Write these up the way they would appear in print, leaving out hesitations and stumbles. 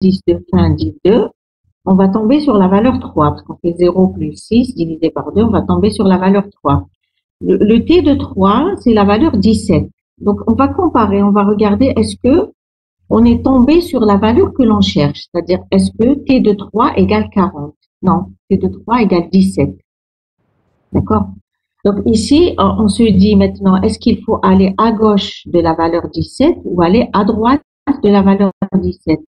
l'indice de fin dit 2, on va tomber sur la valeur 3, parce qu'on fait 0 plus 6 divisé par 2, on va tomber sur la valeur 3. Le t de 3, c'est la valeur 17. Donc, on va comparer, on va regarder est-ce que on est tombé sur la valeur que l'on cherche, c'est-à-dire est-ce que t de 3 égale 40? Non, t de 3 égale 17. D'accord? Donc ici, on se dit maintenant, est-ce qu'il faut aller à gauche de la valeur 17 ou aller à droite de la valeur 17?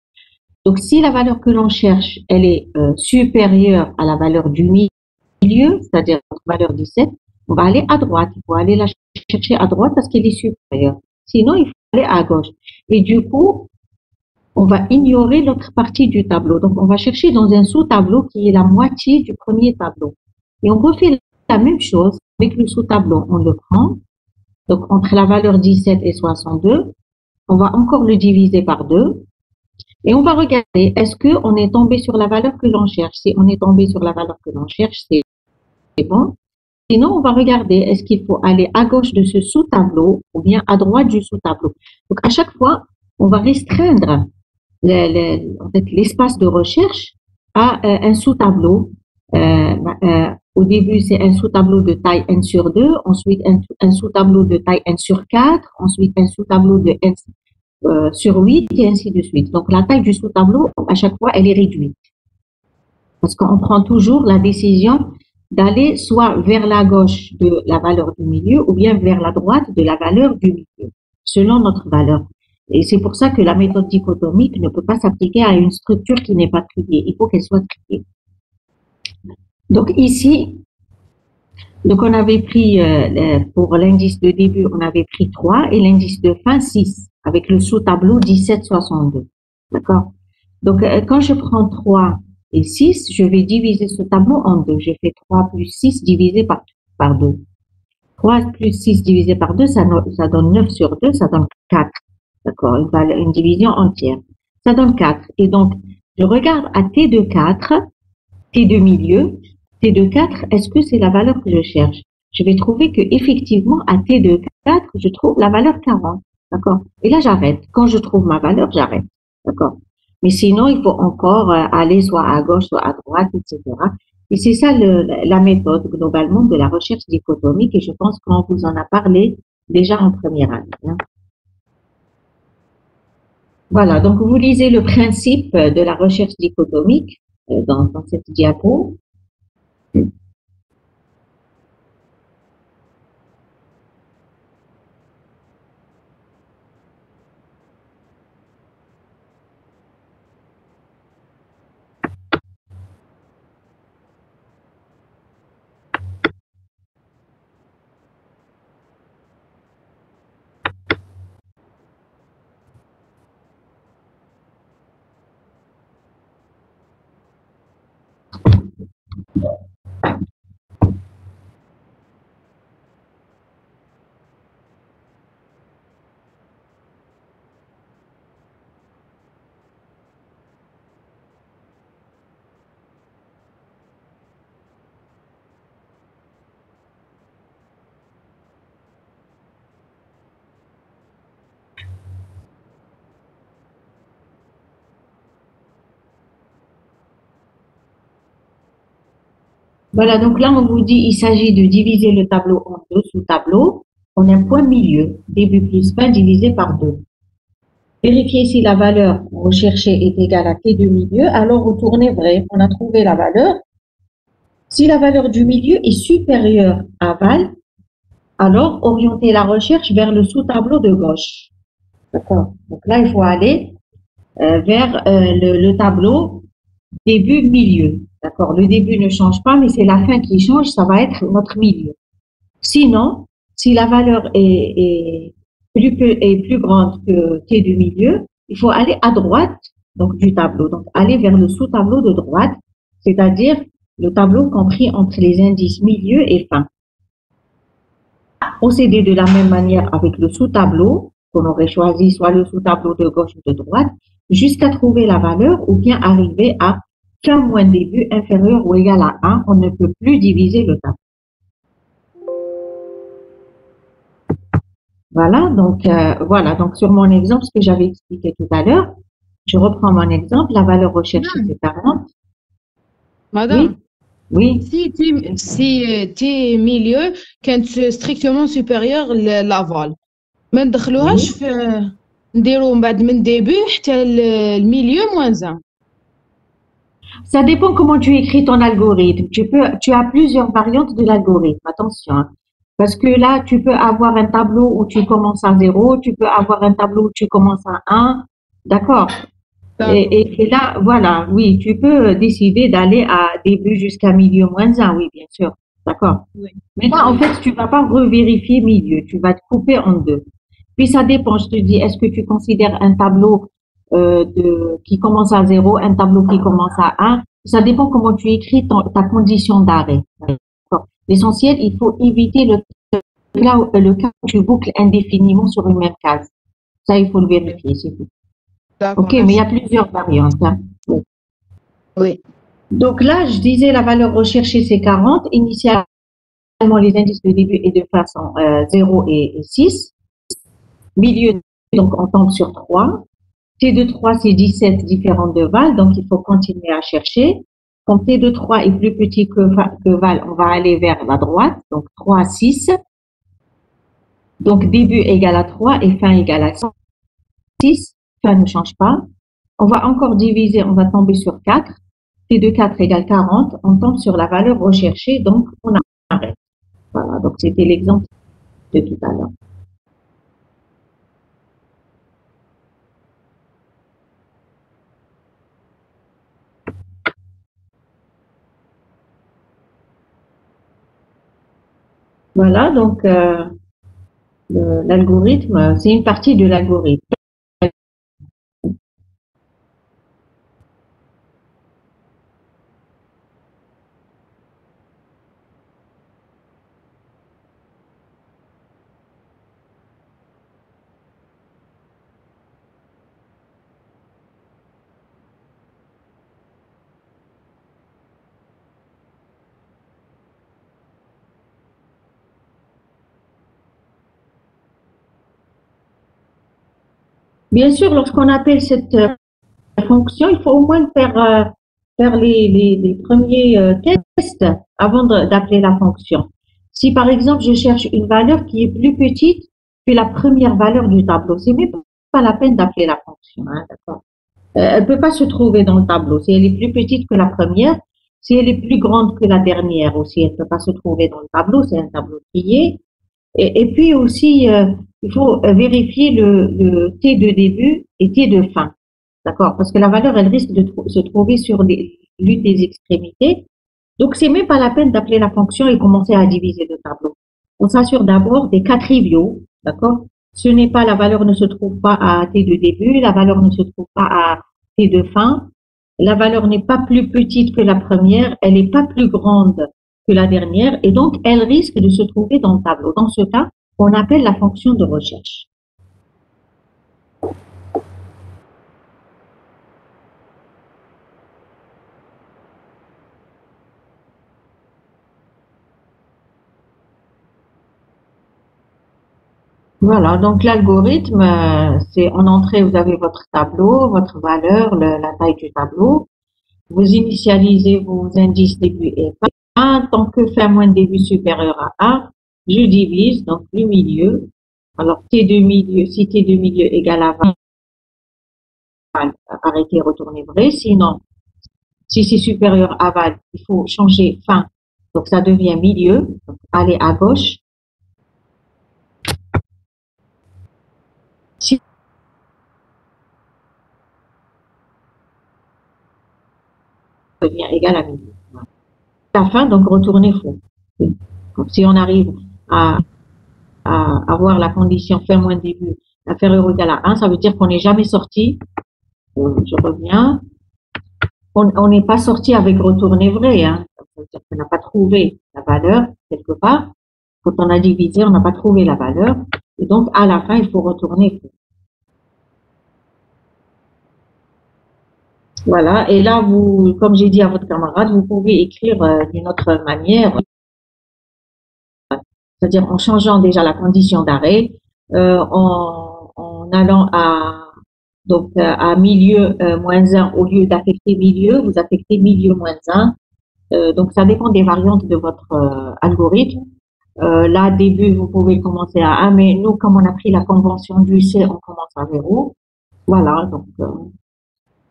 Donc si la valeur que l'on cherche, elle est supérieure à la valeur du milieu, c'est-à-dire notre valeur 17, on va aller à droite. Il faut aller la chercher à droite parce qu'elle est supérieure. Sinon, il faut aller à gauche. Et du coup, on va ignorer l'autre partie du tableau. Donc, on va chercher dans un sous-tableau qui est la moitié du premier tableau. Et on refait la même chose avec le sous-tableau. On le prend. Donc, entre la valeur 17 et 62, on va encore le diviser par 2. Et on va regarder, est-ce qu'on est tombé sur la valeur que l'on cherche? Si on est tombé sur la valeur que l'on cherche, c'est bon. Sinon, on va regarder, est-ce qu'il faut aller à gauche de ce sous-tableau ou bien à droite du sous-tableau? Donc, à chaque fois, on va restreindre l'espace de recherche à un sous-tableau. Au début, c'est un sous-tableau de taille n sur 2, ensuite un sous-tableau de taille n sur 4, ensuite un sous-tableau de n sur 8 et ainsi de suite. Donc, la taille du sous-tableau, à chaque fois, elle est réduite. Parce qu'on prend toujours la décision d'aller soit vers la gauche de la valeur du milieu ou bien vers la droite de la valeur du milieu, selon notre valeur. Et c'est pour ça que la méthode dichotomique ne peut pas s'appliquer à une structure qui n'est pas triée. Il faut qu'elle soit triée. Donc ici, donc on avait pris, pour l'indice de début, on avait pris 3 et l'indice de fin 6, avec le sous-tableau 17,62. D'accord? Donc quand je prends 3 et 6, je vais diviser ce tableau en deux. Je fais 3 plus 6 divisé par 2. 3 plus 6 divisé par 2, ça donne 9 sur 2, ça donne 4. D'accord, une division entière. Ça donne 4. Et donc, je regarde à t de 4, t de milieu, t de 4, est-ce que c'est la valeur que je cherche? Je vais trouver que effectivement à t de 4, je trouve la valeur 40. D'accord? Et là, j'arrête. Quand je trouve ma valeur, j'arrête. D'accord? Mais sinon, il faut encore aller soit à gauche, soit à droite, etc. Et c'est ça la méthode globalement de la recherche dichotomique et je pense qu'on vous en a parlé déjà en première année. Hein. Voilà, donc vous lisez le principe de la recherche dichotomique dans cette diapo. Voilà, donc là, on vous dit, il s'agit de diviser le tableau en deux sous-tableaux. On a un point milieu, début plus fin divisé par 2. Vérifiez si la valeur recherchée est égale à t de milieu, alors retournez vrai. On a trouvé la valeur. Si la valeur du milieu est supérieure à val, alors orientez la recherche vers le sous-tableau de gauche. D'accord. Donc là, il faut aller vers le tableau début-milieu. D'accord. Le début ne change pas, mais c'est la fin qui change, ça va être notre milieu. Sinon, si la valeur est plus grande que t du milieu, il faut aller à droite donc, du tableau. Donc, aller vers le sous-tableau de droite, c'est-à-dire le tableau compris entre les indices milieu et fin. Procéder de la même manière avec le sous-tableau, qu'on aurait choisi soit le sous-tableau de gauche ou de droite, jusqu'à trouver la valeur ou bien arriver à fin moins début inférieur ou égal à 1, on ne peut plus diviser le tableau. Voilà, donc sur mon exemple, ce que j'avais expliqué tout à l'heure, Je reprends mon exemple. La valeur recherchée, Madame, c'est 40. madame, Oui, oui. si t'es milieu كانت strictement supérieur l'aval ما ندخلوهاش Oui. في نديرو من بعد من début حتى الميليو moins 1. Ça dépend comment tu écris ton algorithme. Tu as plusieurs variantes de l'algorithme. Attention, hein. Parce que là, tu peux avoir un tableau où tu commences à 0, tu peux avoir un tableau où tu commences à 1. D'accord? D'accord. Et là, voilà, oui, tu peux décider d'aller à début jusqu'à milieu moins 1, oui, bien sûr. D'accord. Oui, Mais là, en oui. fait, tu vas pas revérifier milieu, tu vas te couper en deux. Puis ça dépend, je te dis, est-ce que tu considères un tableau qui commence à 0, un tableau qui commence à 1? Ça dépend comment tu écris ta condition d'arrêt. D'accord. L'essentiel, il faut éviter le cas où tu boucles indéfiniment sur une même case. Ça, il faut le Ok. vérifier, c'est tout. D'accord, OK, mais il y a merci. plusieurs variantes, hein. Oui. Oui. Donc là, je disais la valeur recherchée, c'est 40. Initialement, les indices de début et de fin sont 0 et 6. Milieu, donc on tombe sur 3. T de 3, c'est 17 différentes de Val, donc il faut continuer à chercher. Comme T de 3 est plus petit que Val, on va aller vers la droite, donc 3, 6. Donc début égale à 3 et fin égale à 6. Fin ne change pas. On va encore diviser, on va tomber sur 4. T de 4 égale 40. On tombe sur la valeur recherchée, donc on arrête. Voilà, donc c'était l'exemple de tout à l'heure. Voilà, donc l'algorithme, c'est une partie de l'algorithme. Bien sûr, lorsqu'on appelle cette fonction, il faut au moins faire les premiers tests avant d'appeler la fonction. Si par exemple, je cherche une valeur qui est plus petite que la première valeur du tableau, c'est même pas la peine d'appeler la fonction, hein, d'accord? Elle peut pas se trouver dans le tableau. Si elle est plus petite que la première, si elle est plus grande que la dernière aussi, elle peut pas se trouver dans le tableau. C'est un tableau trié. Et puis aussi, il faut vérifier le T de début et T de fin. D'accord? Parce que la valeur, elle risque de se trouver sur l'une des extrémités. Donc, c'est même pas la peine d'appeler la fonction et commencer à diviser le tableau. On s'assure d'abord des cas triviaux. D'accord? Ce n'est pas, la valeur ne se trouve pas à T de début, la valeur ne se trouve pas à T de fin. La valeur n'est pas plus petite que la première, elle n'est pas plus grande que la dernière, et donc elle risque de se trouver dans le tableau. Dans ce cas, on appelle la fonction de recherche. Voilà, donc l'algorithme, c'est en entrée, vous avez votre tableau, votre valeur, la taille du tableau. Vous initialisez vos indices début et fin. Tant que fin moins début supérieur à 1, je divise, donc le milieu. Alors, T de milieu, si T de milieu égale à 20, arrêtez, retournez vrai. Sinon, si c'est supérieur à val, il faut changer fin. Donc, ça devient milieu. Donc, aller à gauche. Si ça devient égal à milieu. La fin, donc, retournez faux. Donc, si on arrive à avoir la condition fin moins début inférieur ou égal à 1, ça veut dire qu'on n'est jamais sorti. Je reviens. On n'est pas sorti avec retourné vrai, hein. Ça veut dire qu'on n'a pas trouvé la valeur quelque part. Quand on a divisé, on n'a pas trouvé la valeur. Et donc, à la fin, il faut retourner. Voilà. Et là, vous, comme j'ai dit à votre camarade, vous pouvez écrire d'une autre manière, c'est-à-dire en changeant déjà la condition d'arrêt, en allant Donc, à milieu moins 1, au lieu d'affecter milieu, vous affectez milieu moins 1. Donc, ça dépend des variantes de votre algorithme. Là, début, vous pouvez commencer à 1, mais nous, comme on a pris la convention du C, on commence à 0. Voilà, donc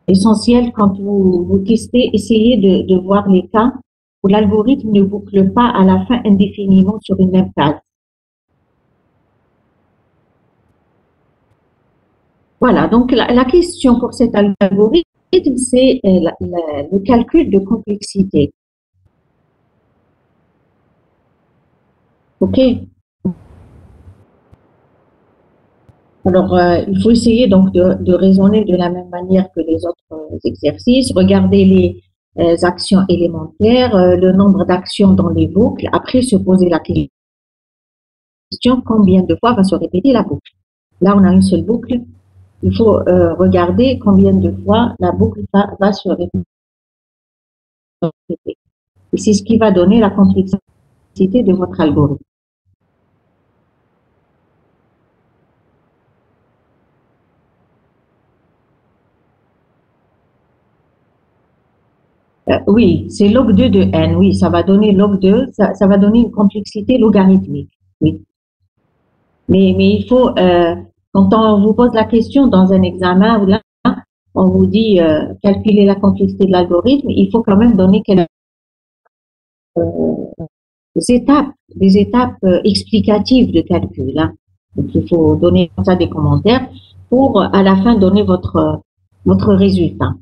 essentiel quand vous testez, essayez de voir les cas où l'algorithme ne boucle pas à la fin indéfiniment sur une même case. Voilà, donc la question pour cet algorithme, c'est le calcul de complexité. OK? Alors, il faut essayer donc de raisonner de la même manière que les autres exercices, regarder les actions élémentaires, le nombre d'actions dans les boucles, après se poser la question combien de fois va se répéter la boucle. Là, on a une seule boucle. Il faut regarder combien de fois la boucle va se répéter. Et c'est ce qui va donner la complexité de votre algorithme. Oui, c'est log2 de n. Oui, ça va donner log2, ça va donner une complexité logarithmique. Oui. Mais il faut, quand on vous pose la question dans un examen, là, on vous dit calculer la complexité de l'algorithme, il faut quand même donner quelques des étapes explicatives de calcul. Hein. Donc, il faut donner ça des commentaires pour à la fin donner votre résultat.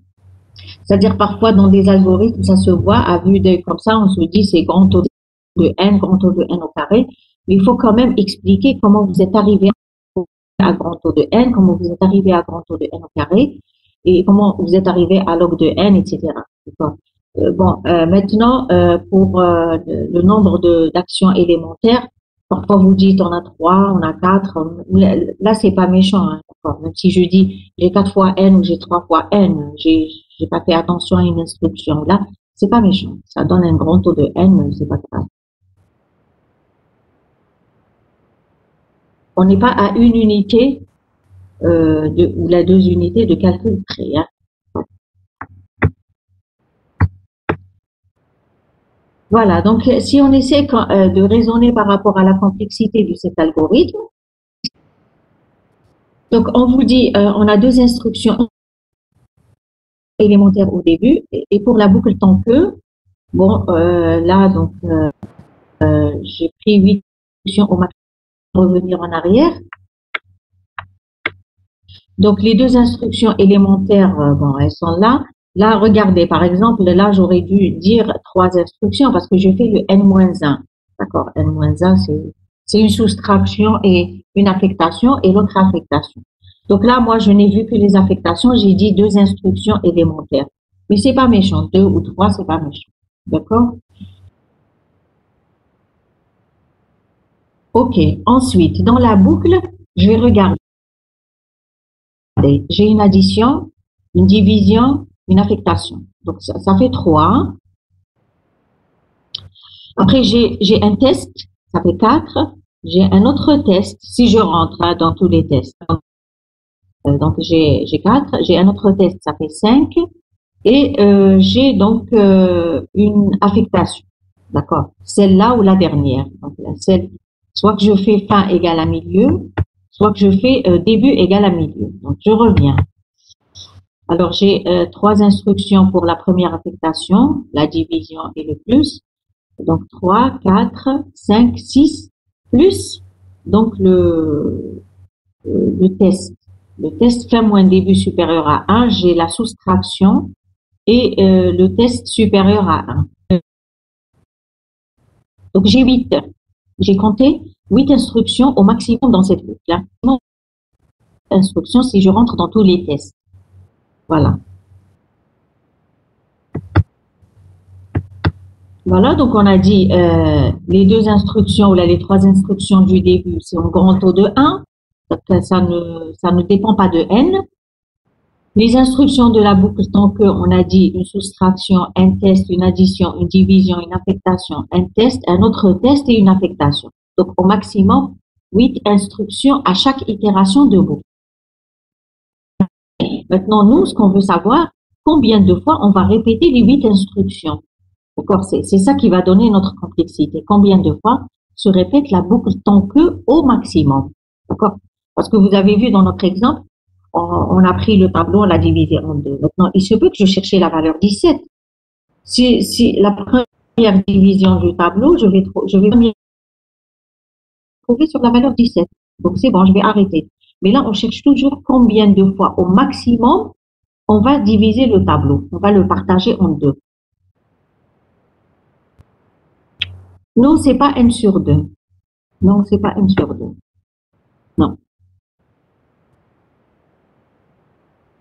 C'est-à-dire parfois dans des algorithmes, ça se voit à vue d'œil comme ça, on se dit c'est grand O de n, grand O de n au carré, mais il faut quand même expliquer comment vous êtes arrivé à grand O de n, comment vous êtes arrivé à grand O de n au carré, et comment vous êtes arrivé à log de n, etc. Maintenant, pour le nombre d'actions élémentaires, parfois vous dites on a 3, on a 4. Là, c'est pas méchant. Hein, même si je dis j'ai 4 fois n ou j'ai 3 fois n, j'ai pas fait attention à une instruction. Là, c'est pas méchant. Ça donne un grand taux de n, c'est pas grave. On n'est pas à une unité ou la 2 unités de calcul près. Hein. Voilà, donc si on essaie de raisonner par rapport à la complexité de cet algorithme, donc on vous dit, on a 2 instructions élémentaires au début, et pour la boucle tant que, bon, là, donc, j'ai pris 8 instructions au maximum pour revenir en arrière. Donc, les 2 instructions élémentaires, bon, elles sont là. Là, regardez, par exemple, là, j'aurais dû dire 3 instructions parce que je fais le n-1. D'accord, n-1, c'est une soustraction et une affectation et l'autre affectation. Donc là, moi, je n'ai vu que les affectations, j'ai dit 2 instructions élémentaires. Mais c'est pas méchant, 2 ou 3, c'est pas méchant. D'accord? OK. Ensuite, dans la boucle, je vais regarder. J'ai une addition, une division, une affectation. Donc, ça fait 3. Après, j'ai un test, ça fait 4. J'ai un autre test, si je rentre hein, dans tous les tests. Donc, j'ai 4. J'ai un autre test, ça fait 5. Et j'ai donc une affectation. D'accord? Celle-là ou la dernière. Donc, celle, soit que je fais fin égale à milieu, soit que je fais début égale à milieu. Donc, je reviens. Alors, j'ai 3 instructions pour la première affectation, la division et le plus. Donc, 3, 4, 5, 6, plus donc le test. Le test fin moins début supérieur à 1, j'ai la soustraction et le test supérieur à 1. Donc, j'ai 8. J'ai compté 8 instructions au maximum dans cette boucle-là. Instructions si je rentre dans tous les tests. Voilà. Voilà, donc on a dit les 2 instructions ou là, les 3 instructions du début, c'est en grand taux de 1. Donc, ça ne dépend pas de n. Les instructions de la boucle, tant qu'on a dit une soustraction, un test, une addition, une division, une affectation, un test, un autre test et une affectation. Donc, au maximum, 8 instructions à chaque itération de boucle. Maintenant, nous, ce qu'on veut savoir, combien de fois on va répéter les 8 instructions. D'accord? C'est ça qui va donner notre complexité. Combien de fois se répète la boucle tant que au maximum. D'accord? Parce que vous avez vu dans notre exemple, on a pris le tableau, on l'a divisé en deux. Maintenant, il se peut que je cherchais la valeur 17. Si la première division du tableau, je vais trouver sur la valeur 17. Donc, c'est bon, je vais arrêter. Mais là, on cherche toujours combien de fois au maximum on va diviser le tableau. On va le partager en deux. Non, c'est pas n sur 2. Non, c'est pas n sur 2. Non.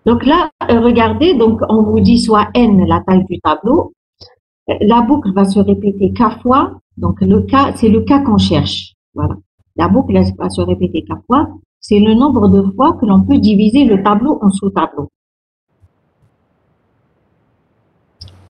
Donc là, regardez, donc on vous dit soit n, la taille du tableau. La boucle va se répéter k fois. Donc le k, c'est le k qu'on cherche. Voilà. La boucle va se répéter k fois. C'est le nombre de fois que l'on peut diviser le tableau en sous-tableaux.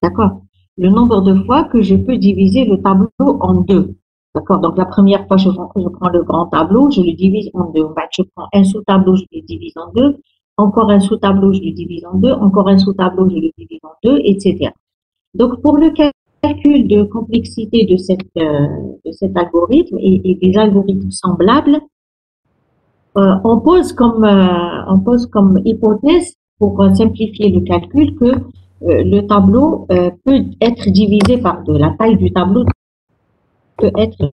D'accord? Le nombre de fois que je peux diviser le tableau en deux. D'accord? Donc la première fois, je prends le grand tableau, je le divise en deux. Je prends un sous-tableau, je le divise en deux. Encore un sous-tableau, je le divise en deux. Encore un sous-tableau, je le divise en deux, etc. Donc pour le calcul de complexité de cet algorithme et des algorithmes semblables, on pose comme hypothèse, pour simplifier le calcul, que le tableau peut être divisé par deux. La taille du tableau peut être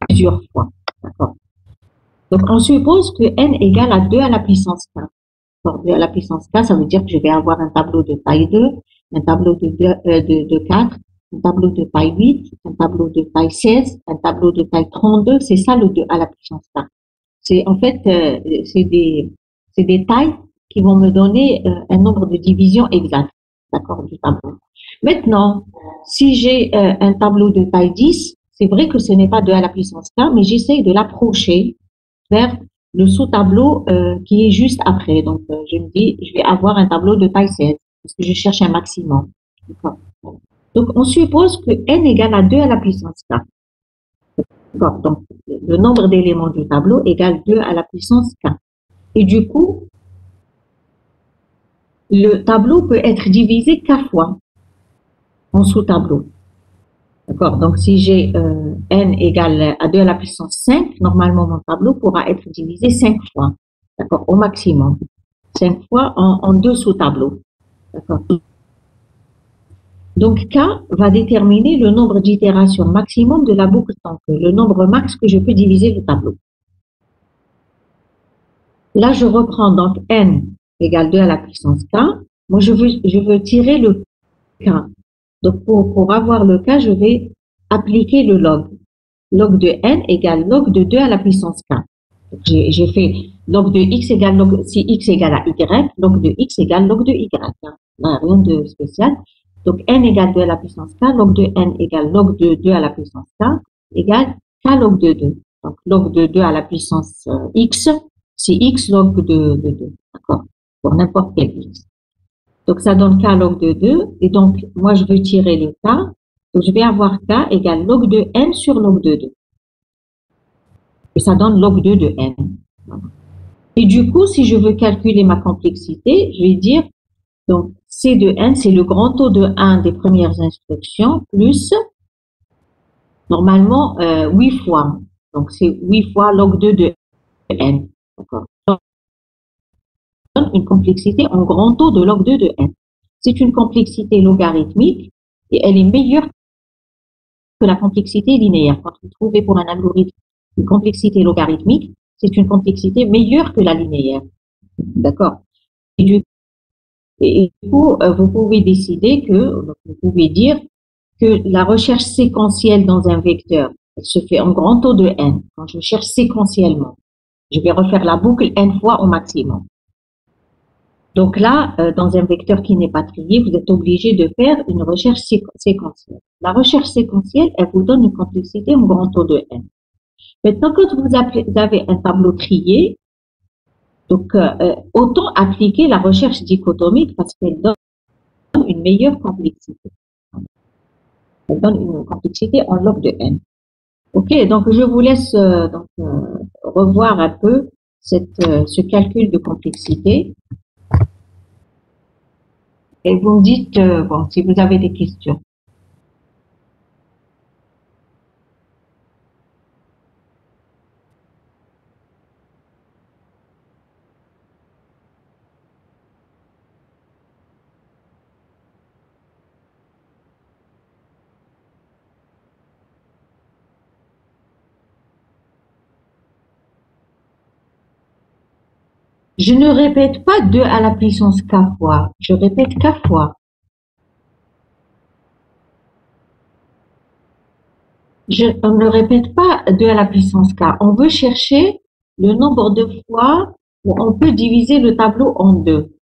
plusieurs fois. D'accord. Donc, on suppose que n égale à 2 à la puissance k. Alors, 2 à la puissance k, ça veut dire que je vais avoir un tableau de taille 2, un tableau de 4, un tableau de taille 8, un tableau de taille 16, un tableau de taille 32. C'est ça le 2 à la puissance k. C'est en fait, c'est des tailles qui vont me donner un nombre de divisions exact, d'accord, du tableau. Maintenant, si j'ai un tableau de taille 10, c'est vrai que ce n'est pas 2 à la puissance k, mais j'essaye de l'approcher vers le sous-tableau qui est juste après. Donc, je me dis, je vais avoir un tableau de taille 16, parce que je cherche un maximum. Donc, on suppose que n égale à 2 à la puissance k. Donc, le nombre d'éléments du tableau égale 2 à la puissance k. Et du coup, le tableau peut être divisé k fois en sous-tableau. D'accord? Donc, si j'ai n égale à 2 à la puissance 5, normalement, mon tableau pourra être divisé 5 fois. D'accord? Au maximum. 5 fois en deux sous-tableaux. D'accord? Donc, k va déterminer le nombre d'itérations maximum de la boucle tant que, le nombre max que je peux diviser le tableau. Là, je reprends donc n égale 2 à la puissance k. Moi, je veux tirer le k. Donc, pour avoir le k, je vais appliquer le log. Log de n égale log de 2 à la puissance k. J'ai fait log de x égale log, si x égale à y, log de x égale log de y. Rien de spécial. Donc, n égale 2 à la puissance k, log de n égale log de 2 à la puissance k, égale k log de 2. Donc, log de 2 à la puissance x, c'est x log de 2. D'accord? Pour n'importe quel x. Donc, ça donne k log de 2. Et donc, moi, je veux tirer le k. Donc, je vais avoir k égale log de n sur log de 2. Et ça donne log 2 de n. Et du coup, si je veux calculer ma complexité, je vais dire, donc, C de n, c'est le grand taux de 1 des premières instructions, plus, normalement, 8 fois. Donc, c'est 8 fois log 2 de n. D'accord. Une complexité en grand taux de log 2 de n. C'est une complexité logarithmique et elle est meilleure que la complexité linéaire. Quand vous trouvez pour un algorithme une complexité logarithmique, c'est une complexité meilleure que la linéaire. D'accord. Et du coup, vous pouvez décider vous pouvez dire que la recherche séquentielle dans un vecteur, elle se fait en grand taux de n. Quand je cherche séquentiellement, je vais refaire la boucle n fois au maximum. Donc là, dans un vecteur qui n'est pas trié, vous êtes obligé de faire une recherche séquentielle. La recherche séquentielle, elle vous donne une complexité en grand taux de n. Maintenant, quand vous avez un tableau trié, donc autant appliquer la recherche dichotomique parce qu'elle donne une meilleure complexité. Elle donne une complexité en log de n. Ok, donc je vous laisse revoir un peu ce calcul de complexité. Et vous me dites, bon, si vous avez des questions. Je ne répète pas 2 à la puissance k fois, je répète k fois. On ne répète pas 2 à la puissance k. On veut chercher le nombre de fois où on peut diviser le tableau en deux.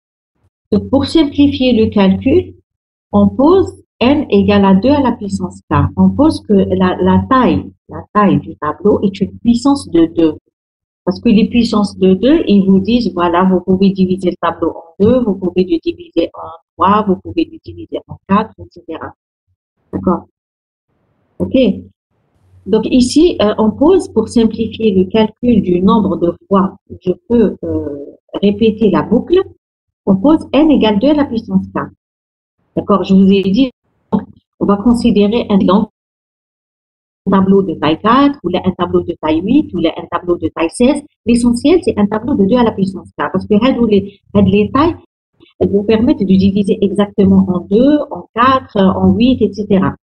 Donc, pour simplifier le calcul, on pose n égale à 2 à la puissance k. On pose que la taille du tableau est une puissance de 2. Parce que les puissances de 2, ils vous disent, voilà, vous pouvez diviser le tableau en 2, vous pouvez le diviser en 3, vous pouvez le diviser en 4, etc. D'accord? OK. Donc ici, on pose pour simplifier le calcul du nombre de fois où je peux répéter la boucle, on pose n égale 2 à la puissance k. D'accord? Je vous ai dit, on va considérer un tableau de taille 4, ou un tableau de taille 8, ou un tableau de taille 16. L'essentiel, c'est un tableau de 2 à la puissance k. Parce que les tailles, elles vous permettent de diviser exactement en 2, en 4, en 8, etc.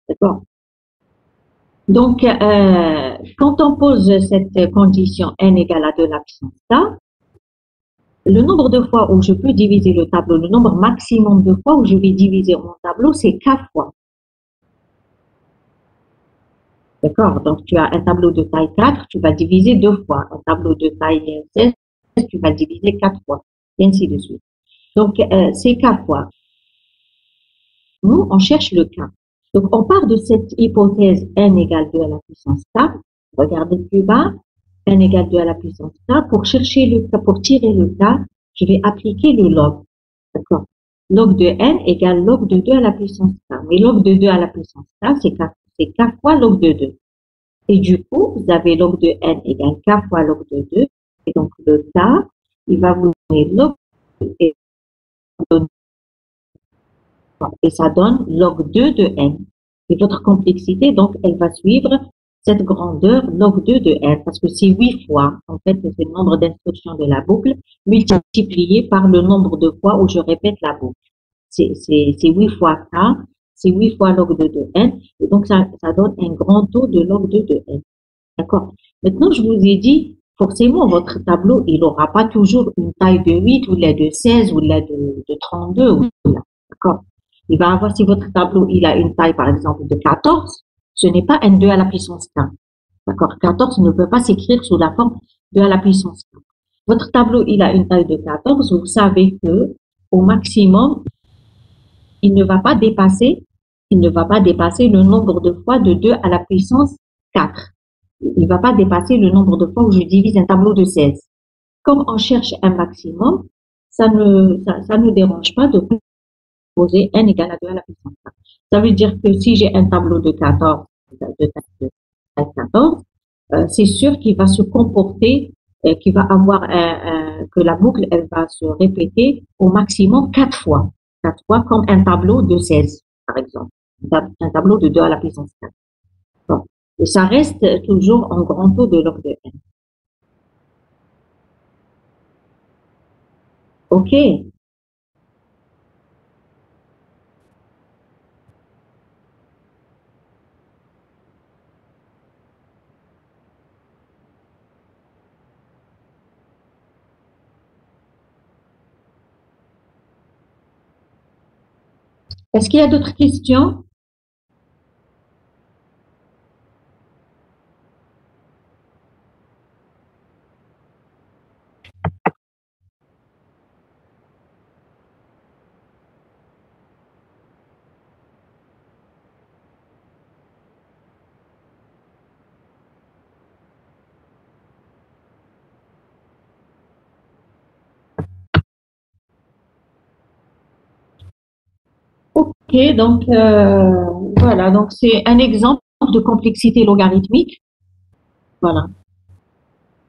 D'accord? Donc, quand on pose cette condition n égale à 2 à la puissance k, le nombre de fois où je peux diviser le tableau, le nombre maximum de fois où je vais diviser mon tableau, c'est k fois. D'accord? Donc, tu as un tableau de taille 4, tu vas diviser 2 fois. Un tableau de taille 16, tu vas diviser 4 fois. Et ainsi de suite. Donc, c'est k fois. Nous, on cherche le k. Donc, on part de cette hypothèse n égale 2 à la puissance k. Regardez plus bas. N égale 2 à la puissance k. Pour chercher le k, pour tirer le k, je vais appliquer le log. D'accord? Log de n égale log de 2 à la puissance k. Mais log de 2 à la puissance k, c'est k fois log de 2. Et du coup, vous avez log de n égale k fois log de 2. Et donc, le k, il va vous donner log de n. Et ça donne log 2 de n. Et votre complexité, donc, elle va suivre cette grandeur log 2 de n, parce que c'est 8 fois, en fait, c'est le nombre d'instructions de la boucle, multiplié par le nombre de fois où je répète la boucle. C'est 8 fois k, c'est 8 fois log 2 de n, et donc ça donne un grand taux de log 2 de n. D'accord? Maintenant, je vous ai dit, forcément, votre tableau, il n'aura pas toujours une taille de 8 ou de 16 ou de 32. D'accord? Il va avoir, si votre tableau, il a une taille, par exemple, de 14, ce n'est pas un 2 à la puissance k. D'accord? 14 ne peut pas s'écrire sous la forme 2 à la puissance k. Votre tableau, il a une taille de 14, vous savez que, au maximum, il ne va pas dépasser le nombre de fois de 2 à la puissance 4. Il ne va pas dépasser le nombre de fois où je divise un tableau de 16. Comme on cherche un maximum, ça ne dérange pas de poser n égale à 2 à la puissance 4. Ça veut dire que si j'ai un tableau de 14, c'est sûr qu'il va se comporter, qu'il va avoir que la boucle, elle va se répéter au maximum 4 fois. 4 fois comme un tableau de 16, par exemple. Un tableau de 2 à la puissance 4. Bon. Et ça reste toujours en grand taux de log de n. OK. Est-ce qu'il y a d'autres questions? OK, donc voilà, donc c'est un exemple de complexité logarithmique. Voilà.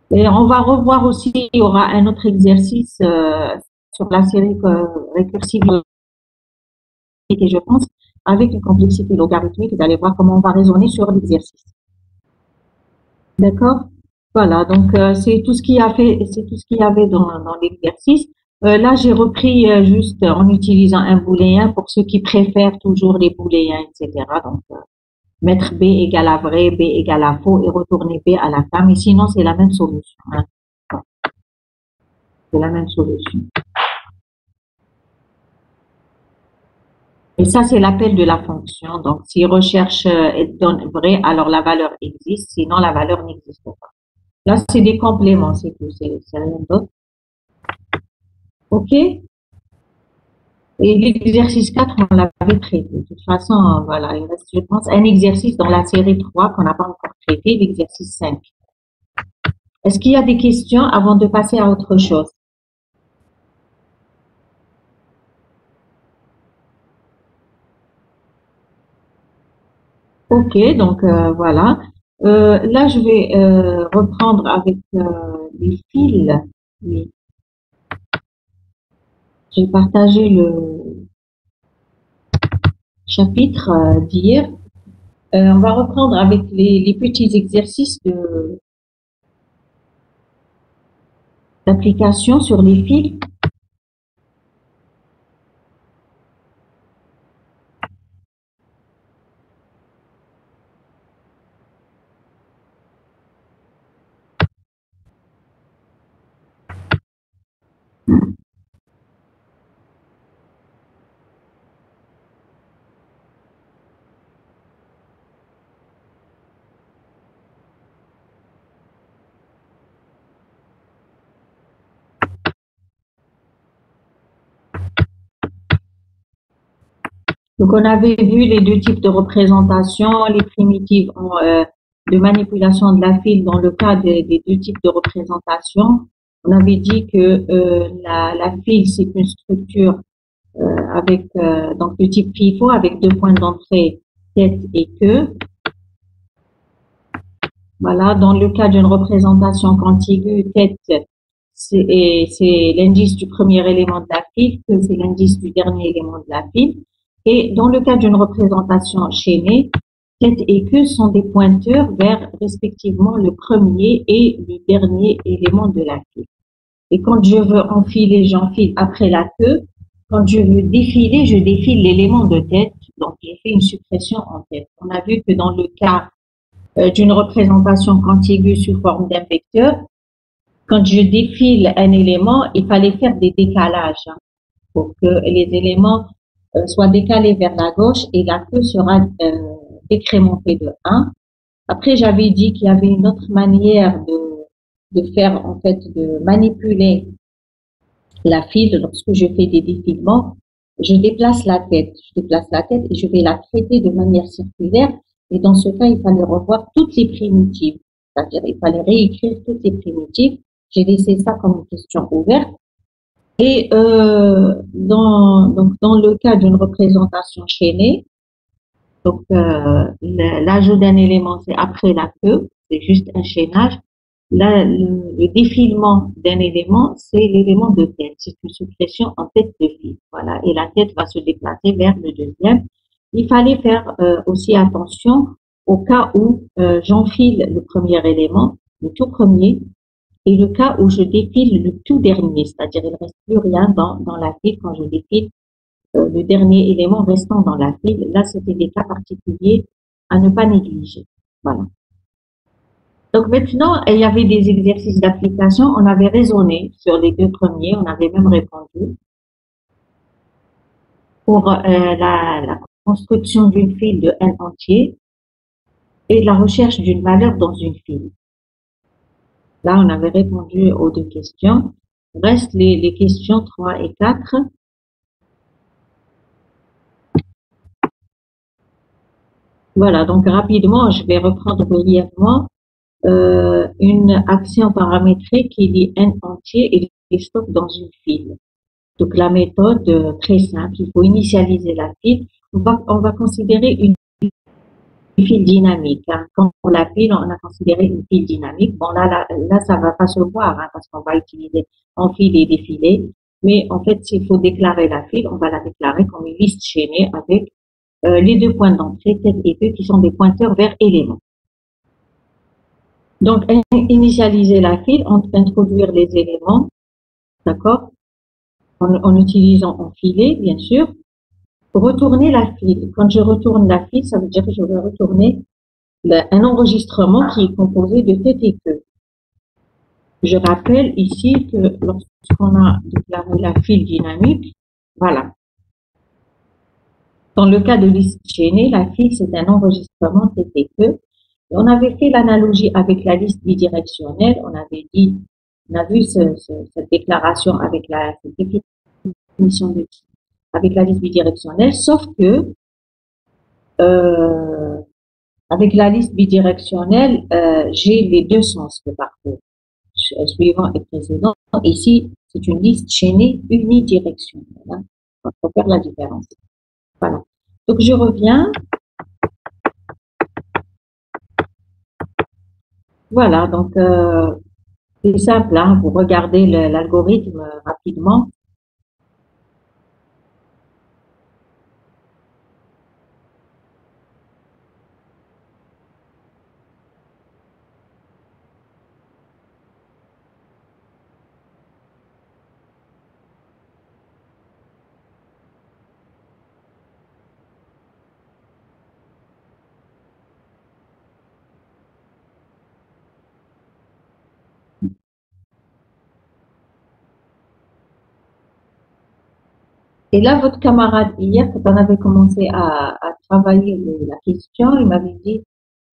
Et on va revoir aussi, il y aura un autre exercice sur la série récursive et je pense, avec une complexité logarithmique, vous allez voir comment on va raisonner sur l'exercice. D'accord? Voilà, donc c'est tout ce qu'il y avait, c'est tout ce qu'il y avait dans l'exercice. Là, j'ai repris juste en utilisant un booléen pour ceux qui préfèrent toujours les booléens, etc. Donc, mettre B égale à vrai, B égale à faux et retourner B à la fin. Mais sinon, c'est la même solution. Hein. C'est la même solution. Et ça, c'est l'appel de la fonction. Donc, si recherche donne vrai, alors la valeur existe. Sinon, la valeur n'existe pas. Là, c'est des compléments, c'est tout. C'est rien d'autre. OK? Et l'exercice 4, on l'avait traité. De toute façon, voilà, il reste, je pense, un exercice dans la série 3 qu'on n'a pas encore traité, l'exercice 5. Est-ce qu'il y a des questions avant de passer à autre chose? OK, donc voilà. Là, je vais reprendre avec les fils. Oui. J'ai partagé le chapitre d'hier. On va reprendre avec les petits exercices d'application sur les fils. Donc, on avait vu les deux types de représentation, les primitives de manipulation de la file dans le cas des deux types de représentation. On avait dit que la file, c'est une structure avec donc le type FIFO avec deux points d'entrée, tête et queue. Voilà, dans le cas d'une représentation contiguë, tête, c'est l'indice du premier élément de la file, queue, c'est l'indice du dernier élément de la file. Et dans le cas d'une représentation chaînée, tête et queue sont des pointeurs vers respectivement le premier et le dernier élément de la file. Et quand je veux enfiler, j'enfile après la queue. Quand je veux défiler, je défile l'élément de tête. Donc, j'ai fait une suppression en tête. On a vu que dans le cas d'une représentation contiguë sous forme d'un vecteur, quand je défile un élément, il fallait faire des décalages hein, pour que les éléments soient décalés vers la gauche et la queue sera décrémentée de 1. Après, j'avais dit qu'il y avait une autre manière de faire, en fait, de manipuler la file, lorsque je fais des défilements, je déplace la tête. Je déplace la tête et je vais la traiter de manière circulaire. Et dans ce cas, il fallait revoir toutes les primitives. C'est-à-dire, il fallait réécrire toutes les primitives. J'ai laissé ça comme une question ouverte. Et donc, dans le cas d'une représentation chaînée, donc l'ajout d'un élément, c'est après la queue, c'est juste un chaînage. Là, le défilement d'un élément, c'est l'élément de tête. C'est une suppression en tête de fil. Voilà. Et la tête va se déplacer vers le deuxième. Il fallait faire aussi attention au cas où j'enfile le premier élément, le tout premier, et le cas où je défile le tout dernier. C'est-à-dire, il ne reste plus rien dans la file quand je défile le dernier élément restant dans la file. Là, c'était des cas particuliers à ne pas négliger. Voilà. Donc maintenant, il y avait des exercices d'application. On avait raisonné sur les deux premiers. On avait même répondu pour la construction d'une file de n entier et la recherche d'une valeur dans une file. Là, on avait répondu aux deux questions. Restent les questions 3 et 4. Voilà, donc rapidement, je vais reprendre brièvement une action paramétrée qui lie n entier et les stocke dans une file. Donc la méthode très simple, il faut initialiser la file. On va considérer une file dynamique. Hein. Quand on la file, on a considéré une file dynamique. Bon là ça va pas se voir hein, parce qu'on va utiliser enfiler et défiler. Mais en fait, s'il faut déclarer la file, on va la déclarer comme une liste chaînée avec les deux points d'entrée, tête et queue, qui sont des pointeurs vers éléments. Donc, initialiser la file, introduire les éléments, d'accord, en utilisant un filet, bien sûr. Retourner la file. Quand je retourne la file, ça veut dire que je vais retourner un enregistrement qui est composé de tête et queue. Je rappelle ici que lorsqu'on a déclaré la file dynamique, voilà. Dans le cas de liste chaînée, la file, c'est un enregistrement tête et queue. On avait fait l'analogie avec la liste bidirectionnelle. On avait dit, on a vu cette déclaration avec cette définition avec la liste bidirectionnelle, sauf que avec la liste bidirectionnelle, j'ai les deux sens de parcours, suivant et précédent. Ici, c'est une liste chaînée unidirectionnelle. Hein. Il faut faire la différence. Voilà. Donc, je reviens. Voilà, donc c'est simple, hein, vous regardez l'algorithme rapidement. Et là, votre camarade, hier, quand on avait commencé à travailler la question, il m'avait dit,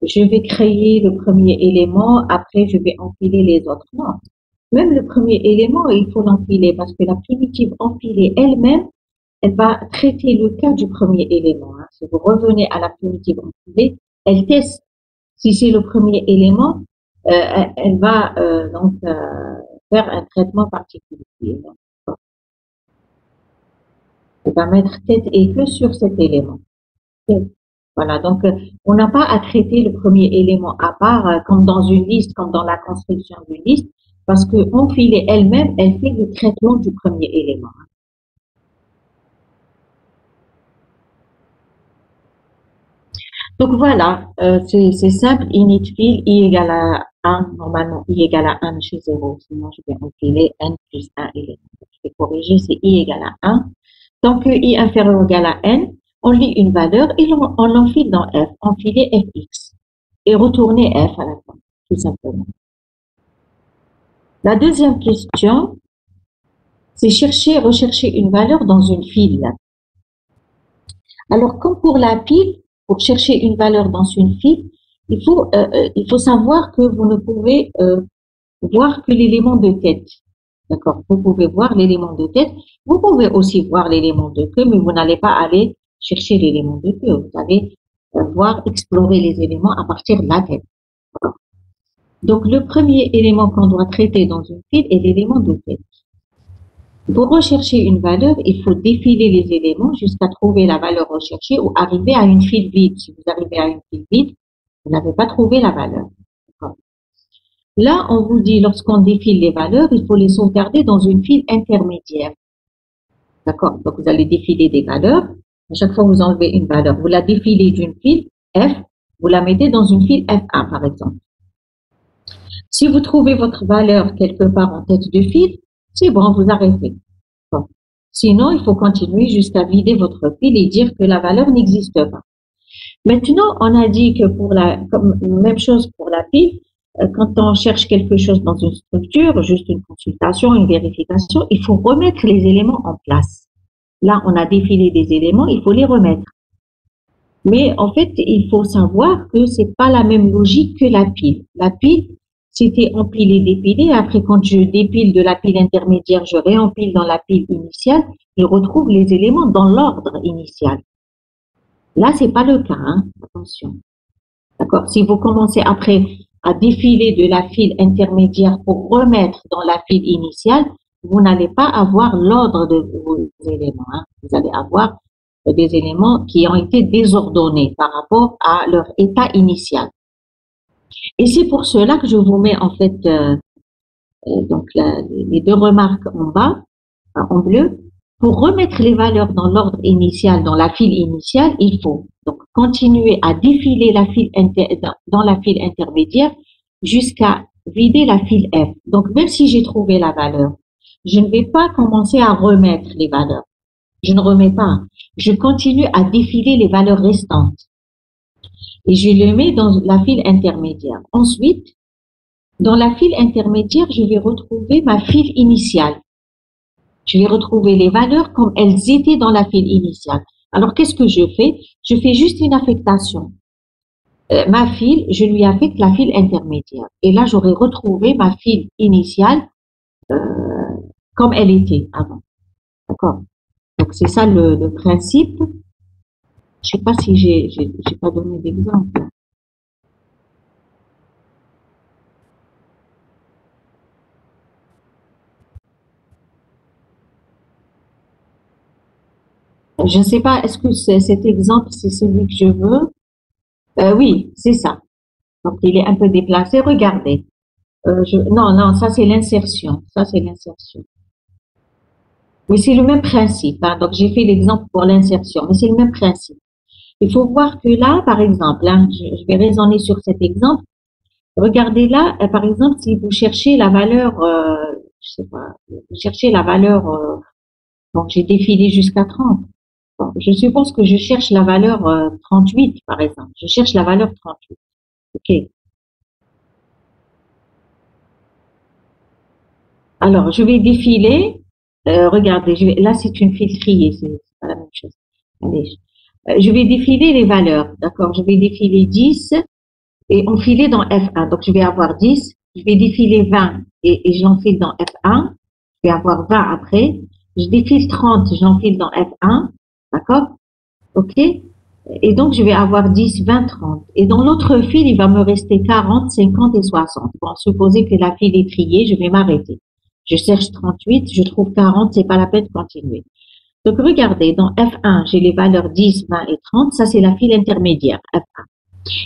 je vais créer le premier élément, après je vais empiler les autres. Non, même le premier élément, il faut l'empiler parce que la primitive empilée elle-même, elle va traiter le cas du premier élément. Hein. Si vous revenez à la primitive empilée, elle teste si c'est le premier élément, elle va donc faire un traitement particulier. Elle va mettre tête et queue sur cet élément. Voilà, donc on n'a pas à traiter le premier élément à part, comme dans une liste, comme dans la construction d'une liste, parce que empilée elle-même, elle fait le traitement du premier élément. Donc voilà, c'est simple, init fill, i égale à 1, normalement i égale à 1 chez 0, sinon je vais empiler n plus 1 élément. Je vais corriger, c'est i égale à 1. Donc i inférieur ou égal à n, on lit une valeur et on l'enfile dans f, enfiler fx, et retourner f à la fin, tout simplement. La deuxième question, c'est rechercher une valeur dans une file. Alors, comme pour la pile, pour chercher une valeur dans une file, il faut savoir que vous ne pouvez voir que l'élément de tête. D'accord? Vous pouvez voir l'élément de tête. Vous pouvez aussi voir l'élément de queue, mais vous n'allez pas aller chercher l'élément de queue. Vous allez explorer les éléments à partir de la tête. Donc, le premier élément qu'on doit traiter dans une file est l'élément de tête. Pour rechercher une valeur, il faut défiler les éléments jusqu'à trouver la valeur recherchée ou arriver à une file vide. Si vous arrivez à une file vide, vous n'avez pas trouvé la valeur. Là, on vous dit, lorsqu'on défile les valeurs, il faut les sauvegarder dans une file intermédiaire. D'accord? Donc, vous allez défiler des valeurs. À chaque fois que vous enlevez une valeur, vous la défilez d'une file F, vous la mettez dans une file F1, par exemple. Si vous trouvez votre valeur quelque part en tête de file, c'est bon, vous arrêtez. Bon. Sinon, il faut continuer jusqu'à vider votre file et dire que la valeur n'existe pas. Maintenant, on a dit que même chose pour la pile, quand on cherche quelque chose dans une structure, juste une consultation, une vérification, il faut remettre les éléments en place. Là, on a défilé des éléments, il faut les remettre. Mais en fait, il faut savoir que c'est pas la même logique que la pile. La pile, c'était empiler, dépiler. Après, quand je dépile de la pile intermédiaire, je réempile dans la pile initiale, je retrouve les éléments dans l'ordre initial. Là, c'est pas le cas, hein. Attention. D'accord? Si vous commencez après à défiler de la file intermédiaire pour remettre dans la file initiale, vous n'allez pas avoir l'ordre de vos éléments, hein. Vous allez avoir des éléments qui ont été désordonnés par rapport à leur état initial. Et c'est pour cela que je vous mets en fait donc les deux remarques en bas. en bleu. Pour remettre les valeurs dans l'ordre initial, dans la file initiale, il faut donc continuer à défiler la file dans la file intermédiaire jusqu'à vider la file F. Donc, même si j'ai trouvé la valeur, je ne vais pas commencer à remettre les valeurs. Je ne remets pas. Je continue à défiler les valeurs restantes. Et je les mets dans la file intermédiaire. Ensuite, dans la file intermédiaire, je vais retrouver ma file initiale. Je vais retrouver les valeurs comme elles étaient dans la file initiale. Alors, qu'est-ce que je fais? Je fais juste une affectation. Ma file, je lui affecte la file intermédiaire. Et là, j'aurai retrouvé ma file initiale comme elle était avant. D'accord? Donc, c'est ça le principe. Je sais pas si j'ai pas donné d'exemple. Je ne sais pas, est-ce que cet exemple, c'est celui que je veux? Oui, c'est ça. Donc, il est un peu déplacé. Regardez. Non, ça, c'est l'insertion. Ça, c'est l'insertion. Oui, c'est le même principe. Hein. Donc, j'ai fait l'exemple pour l'insertion, mais c'est le même principe. Il faut voir que là, par exemple, hein, je vais raisonner sur cet exemple. Regardez là, par exemple, si vous cherchez la valeur, je sais pas, vous cherchez la valeur, donc j'ai défilé jusqu'à 30. Bon, je suppose que je cherche la valeur 38, par exemple. Je cherche la valeur 38. OK. Alors, je vais défiler. Regardez, là, c'est une file triée, c'est pas la même chose. Allez, je vais défiler les valeurs, d'accord? Je vais défiler 10 et enfiler dans F1. Donc, je vais avoir 10, je vais défiler 20 et je l'enfile dans F1. Je vais avoir 20 après. Je défile 30, je l'enfile dans F1, d'accord? OK? Et donc, je vais avoir 10, 20, 30. Et dans l'autre file, il va me rester 40, 50 et 60. Bon, supposer que la file est triée, je vais m'arrêter. Je cherche 38, je trouve 40, c'est pas la peine de continuer. Donc, regardez, dans F1, j'ai les valeurs 10, 20 et 30. Ça, c'est la file intermédiaire, F1.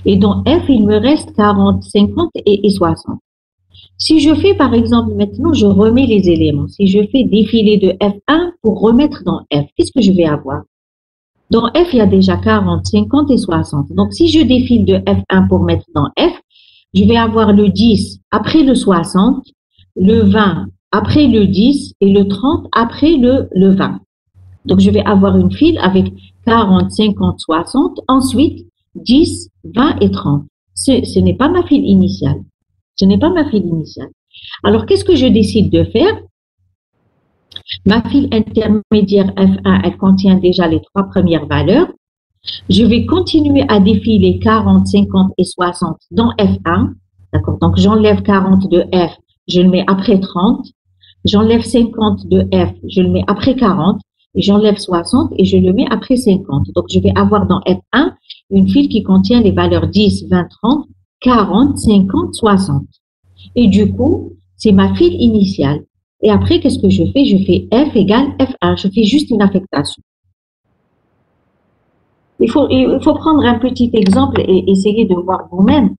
Et dans F, il me reste 40, 50 et 60. Si je fais, par exemple, maintenant, je remets les éléments. Si je fais défiler de F1 pour remettre dans F, qu'est-ce que je vais avoir? Dans F, il y a déjà 40, 50 et 60. Donc, si je défile de F1 pour mettre dans F, je vais avoir le 10 après le 60, le 20 après le 10 et le 30 après le 20. Donc, je vais avoir une file avec 40, 50, 60, ensuite 10, 20 et 30. Ce n'est pas ma file initiale. Ce n'est pas ma file initiale. Alors, qu'est-ce que je décide de faire? Ma file intermédiaire F1, elle contient déjà les 3 premières valeurs. Je vais continuer à défiler 40, 50 et 60 dans F1. D'accord? Donc, j'enlève 40 de F, je le mets après 30. J'enlève 50 de F, je le mets après 40. Et j'enlève 60 et je le mets après 50. Donc, je vais avoir dans F1 une file qui contient les valeurs 10, 20, 30, 40, 50, 60. Et du coup, c'est ma file initiale. Et après, qu'est-ce que je fais? Je fais F égale F1. Je fais juste une affectation. Il faut prendre un petit exemple et essayer de voir vous-même,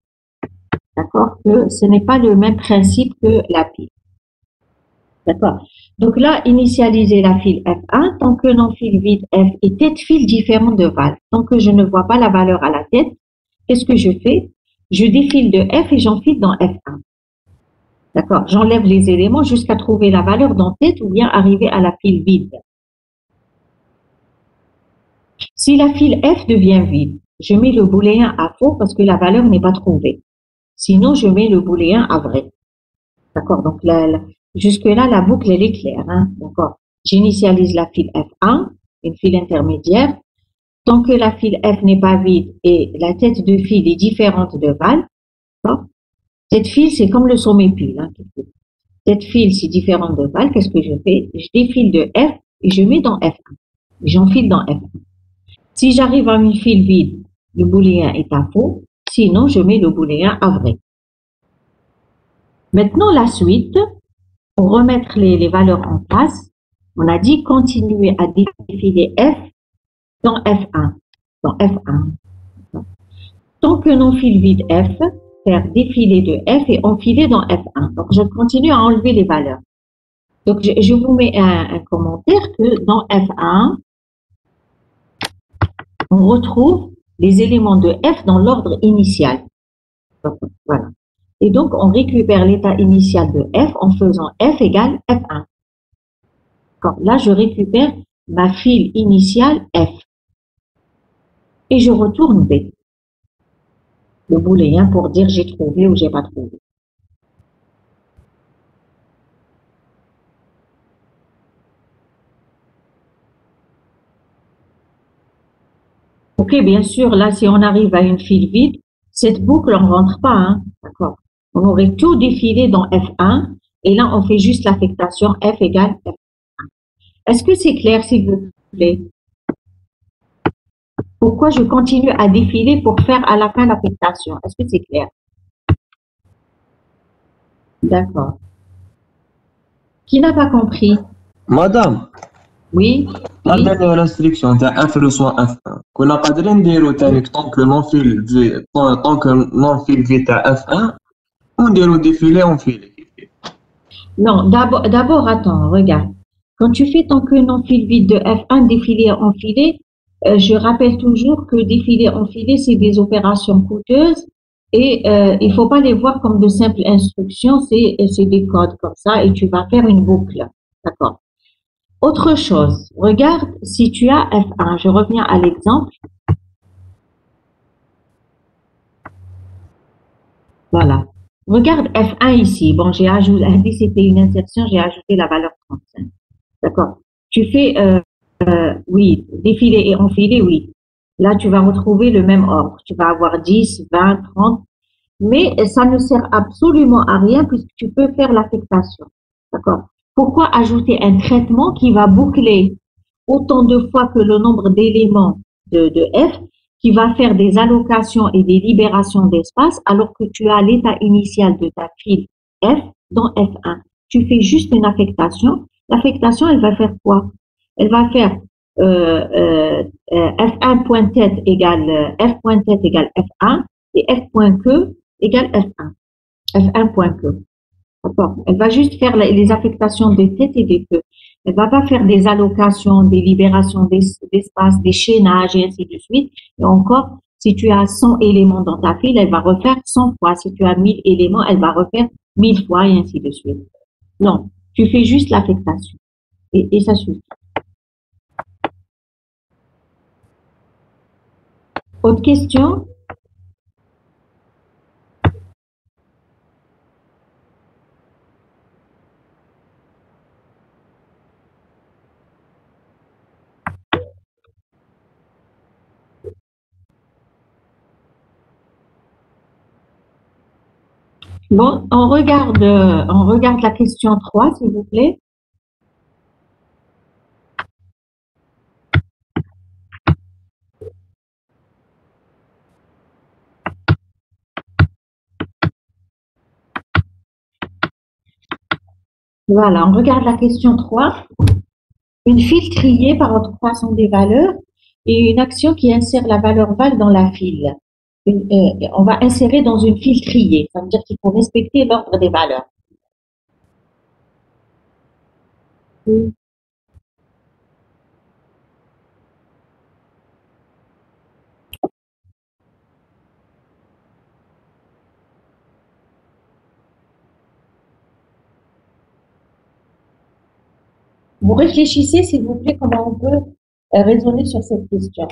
d'accord, que ce n'est pas le même principe que la pile. D'accord. Donc là, initialiser la file F1, tant que non file vide F et tête file différent de val. Tant que je ne vois pas la valeur à la tête, qu'est-ce que je fais? Je défile de F et j'enfile dans F1. D'accord. J'enlève les éléments jusqu'à trouver la valeur dans tête ou bien arriver à la file vide. Si la file F devient vide, je mets le booléen à faux parce que la valeur n'est pas trouvée. Sinon, je mets le booléen à vrai. D'accord. Donc, jusque-là, la boucle, elle est claire. Hein? D'accord. J'initialise la file F1, une file intermédiaire. Tant que la file F n'est pas vide et la tête de file est différente de val, cette file, c'est comme le sommet pile. Hein? Cette file, c'est différent de val. Qu'est-ce que je fais? Je défile de F et je mets dans F1. J'enfile dans F1. Si j'arrive à une file vide, le booléen est à faux. Sinon, je mets le booléen à vrai. Maintenant, la suite, pour remettre les valeurs en place, on a dit continuer à défiler F dans F1. Dans F1. Tant que non file vide F, faire défiler de F et enfiler dans F1. Donc, je continue à enlever les valeurs. Donc, je vous mets un commentaire que dans F1, on retrouve les éléments de F dans l'ordre initial. Donc, voilà. Et donc, on récupère l'état initial de F en faisant F égale F1. Là, je récupère ma file initiale F. Et je retourne B. Le booléen pour dire j'ai trouvé ou j'ai pas trouvé. Ok, bien sûr, là, si on arrive à une file vide, cette boucle, on ne rentre pas, hein, d'accord. On aurait tout défilé dans F1, et là, on fait juste l'affectation F égale F. Est-ce que c'est clair, s'il vous plaît? Pourquoi je continue à défiler pour faire à la fin l'affectation? Est-ce que c'est clair? D'accord. Qui n'a pas compris? مدام Oui, لا oui. ديرنيير انستركسيون تاع اف ريسوا اف 1 كنا قادرين نديرو تاني طونك نون فيل في طونك نون فيل في تاع اف 1 ونديرو ديفيلي اون فيلي. Non, d'abord, attends, regarde. Quand tu fais ton queue non fil vide de F1, défilé enfilé, je rappelle toujours que défilé enfilé, c'est des opérations coûteuses et il faut pas les voir comme de simples instructions, c'est des codes comme ça et tu vas faire une boucle. D'accord. Autre chose, regarde si tu as F1, je reviens à l'exemple. Voilà. Regarde F1 ici. Bon, j'ai ajouté, c'était une insertion, j'ai ajouté la valeur 35. D'accord. Tu fais, oui, défilé et enfilé, oui. Là, tu vas retrouver le même ordre. Tu vas avoir 10, 20, 30. Mais ça ne sert absolument à rien puisque tu peux faire l'affectation. D'accord. Pourquoi ajouter un traitement qui va boucler autant de fois que le nombre d'éléments de F, qui va faire des allocations et des libérations d'espace, alors que tu as l'état initial de ta file F dans F1. Tu fais juste une affectation. L'affectation, elle va faire quoi? Elle va faire F1.tête égale F.tête égale F1 et F.que égale F1. F1.que. D'accord. Elle va juste faire les affectations des têtes et des queues. Elle va pas faire des allocations, des libérations d'espace, des chaînages et ainsi de suite. Et encore, si tu as 100 éléments dans ta file, elle va refaire 100 fois. Si tu as 1000 éléments, elle va refaire 1000 fois et ainsi de suite. Non, tu fais juste l'affectation. Et ça suffit. Autre question? Bon, on regarde la question 3, s'il vous plaît. Voilà, on regarde la question 3. Une file triée par ordre croissant des valeurs et une action qui insère la valeur val dans la file. On va insérer dans une file triée. Ça veut dire qu'il faut respecter l'ordre des valeurs. Vous réfléchissez, s'il vous plaît, comment on peut raisonner sur cette question.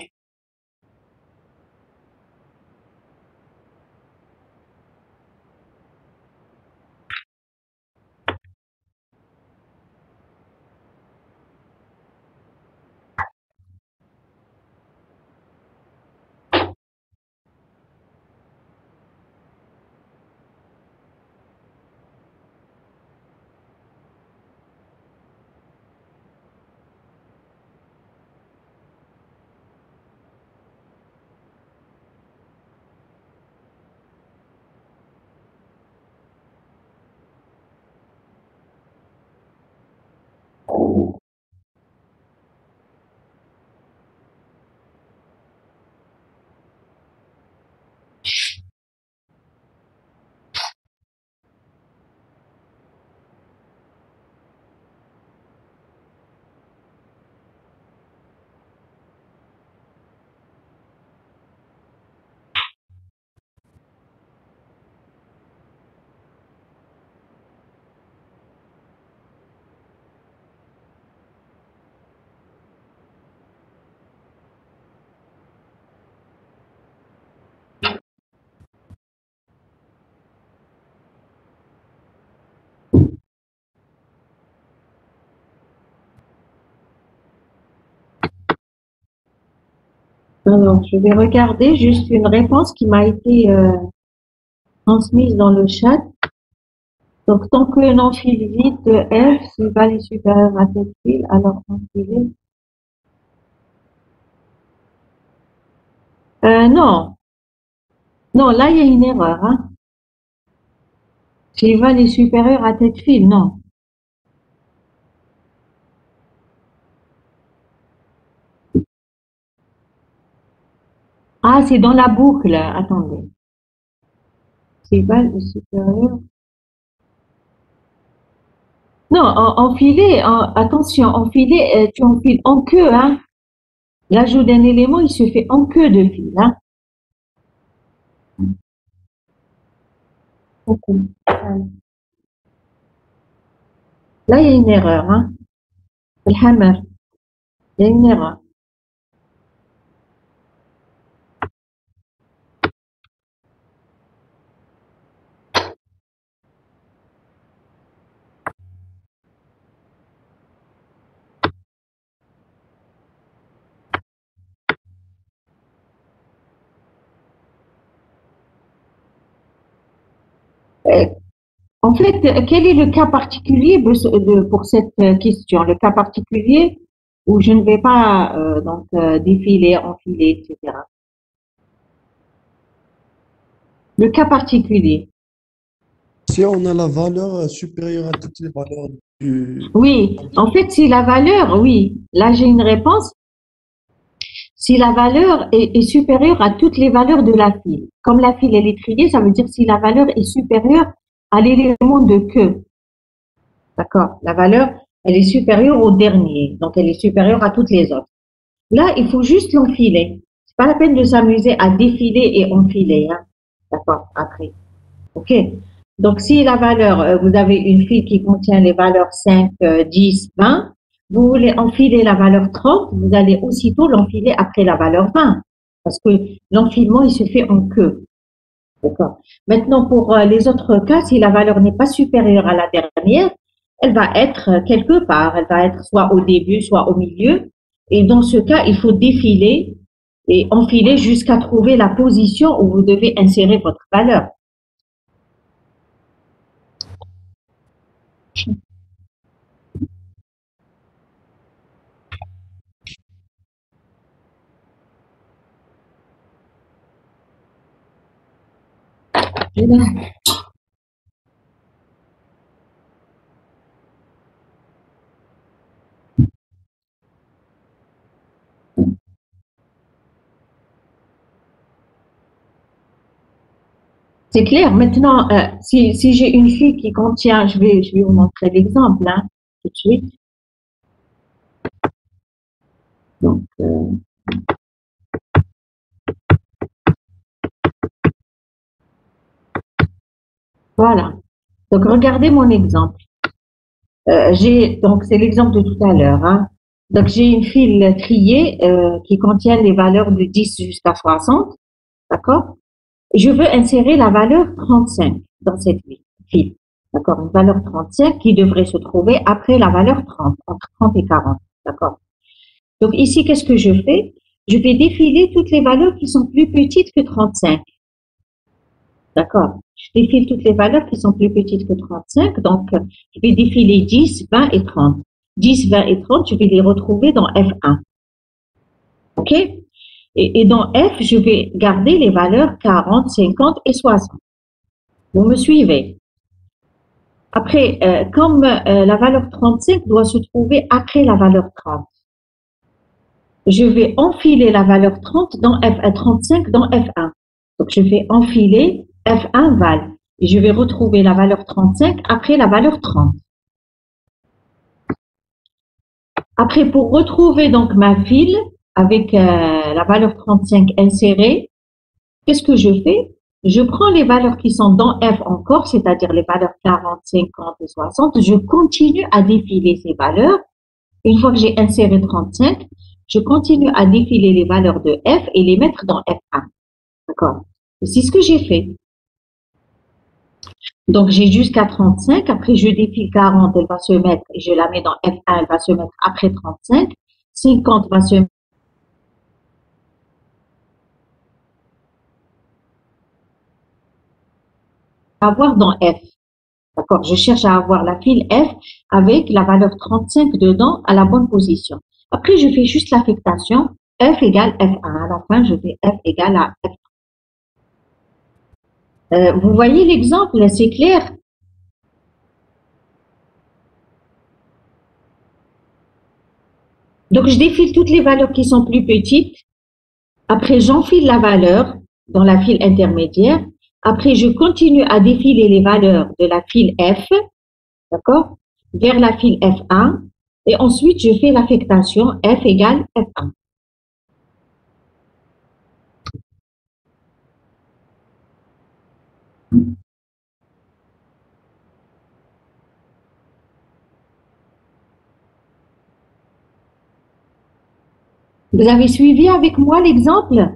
Alors, je vais regarder juste une réponse qui m'a été transmise dans le chat. Donc, tant que l'on file vite de F, s'il valait supérieur à cette file, alors on file. Non. Non, là, il y a une erreur. Hein. S'il valait supérieur à cette file, non. Ah, c'est dans la boucle. Attendez. S'il valait supérieur. Non, en filet, attention, en filet, tu enfiles en queue. Hein. L'ajout d'un élément, il se fait en queue de fil. Hein. Okay. Là, il y a une erreur. Hein. Le hammer. Il y a une erreur. En fait, quel est le cas particulier pour cette question? Le cas particulier où je ne vais pas défiler, enfiler, etc. Le cas particulier. Si on a la valeur supérieure à toutes les valeurs du... Oui, en fait, si la valeur, oui, là j'ai une réponse. Si la valeur est supérieure à toutes les valeurs de la file. Comme la file elle est triée, ça veut dire si la valeur est supérieure à l'élément de queue. D'accord? La valeur, elle est supérieure au dernier, donc elle est supérieure à toutes les autres. Là, il faut juste l'enfiler. C'est pas la peine de s'amuser à défiler et enfiler. Hein? D'accord? Après. OK? Donc, si la valeur, vous avez une file qui contient les valeurs 5, 10, 20, vous voulez enfiler la valeur 30, vous allez aussitôt l'enfiler après la valeur 20. Parce que l'enfilement, il se fait en queue. D'accord? Maintenant, pour les autres cas, si la valeur n'est pas supérieure à la dernière, elle va être quelque part. Elle va être soit au début, soit au milieu. Et dans ce cas, il faut défiler et enfiler jusqu'à trouver la position où vous devez insérer votre valeur. C'est clair. Maintenant, si j'ai une fille qui contient, je vais vous montrer l'exemple hein, tout de suite. Donc, voilà. Donc, regardez mon exemple. Donc, c'est l'exemple de tout à l'heure. Hein. Donc, j'ai une file triée qui contient les valeurs de 10 jusqu'à 60. D'accord? Je veux insérer la valeur 35 dans cette file. D'accord? Une valeur 35 qui devrait se trouver après la valeur 30, entre 30 et 40. D'accord? Donc, ici, qu'est-ce que je fais? Je vais défiler toutes les valeurs qui sont plus petites que 35. D'accord? Je défile toutes les valeurs qui sont plus petites que 35. Donc, je vais défiler 10, 20 et 30. 10, 20 et 30, je vais les retrouver dans F1. OK? Et dans F, je vais garder les valeurs 40, 50 et 60. Vous me suivez? Après, comme la valeur 35 doit se trouver après la valeur 30, je vais enfiler la valeur 30 dans F1, 35 dans F1. Donc, je vais enfiler F1 val. Et je vais retrouver la valeur 35 après la valeur 30. Après, pour retrouver donc ma file avec la valeur 35 insérée, qu'est-ce que je fais? Je prends les valeurs qui sont dans F encore, c'est-à-dire les valeurs 40, 50 et 60. Je continue à défiler ces valeurs. Une fois que j'ai inséré 35, je continue à défiler les valeurs de F et les mettre dans F1. D'accord? C'est ce que j'ai fait. Donc, j'ai jusqu'à 35. Après, je défile 40, elle va se mettre, et je la mets dans F1, elle va se mettre après 35. 50 va se avoir dans F. D'accord? Je cherche à avoir la file F avec la valeur 35 dedans à la bonne position. Après, je fais juste l'affectation F égale F1. À la fin, je fais F égale à F1. Vous voyez l'exemple, c'est clair? Donc, je défile toutes les valeurs qui sont plus petites. Après, j'enfile la valeur dans la file intermédiaire. Après, je continue à défiler les valeurs de la file F, d'accord, vers la file F1. Et ensuite, je fais l'affectation F égale F1. Vous avez suivi avec moi l'exemple?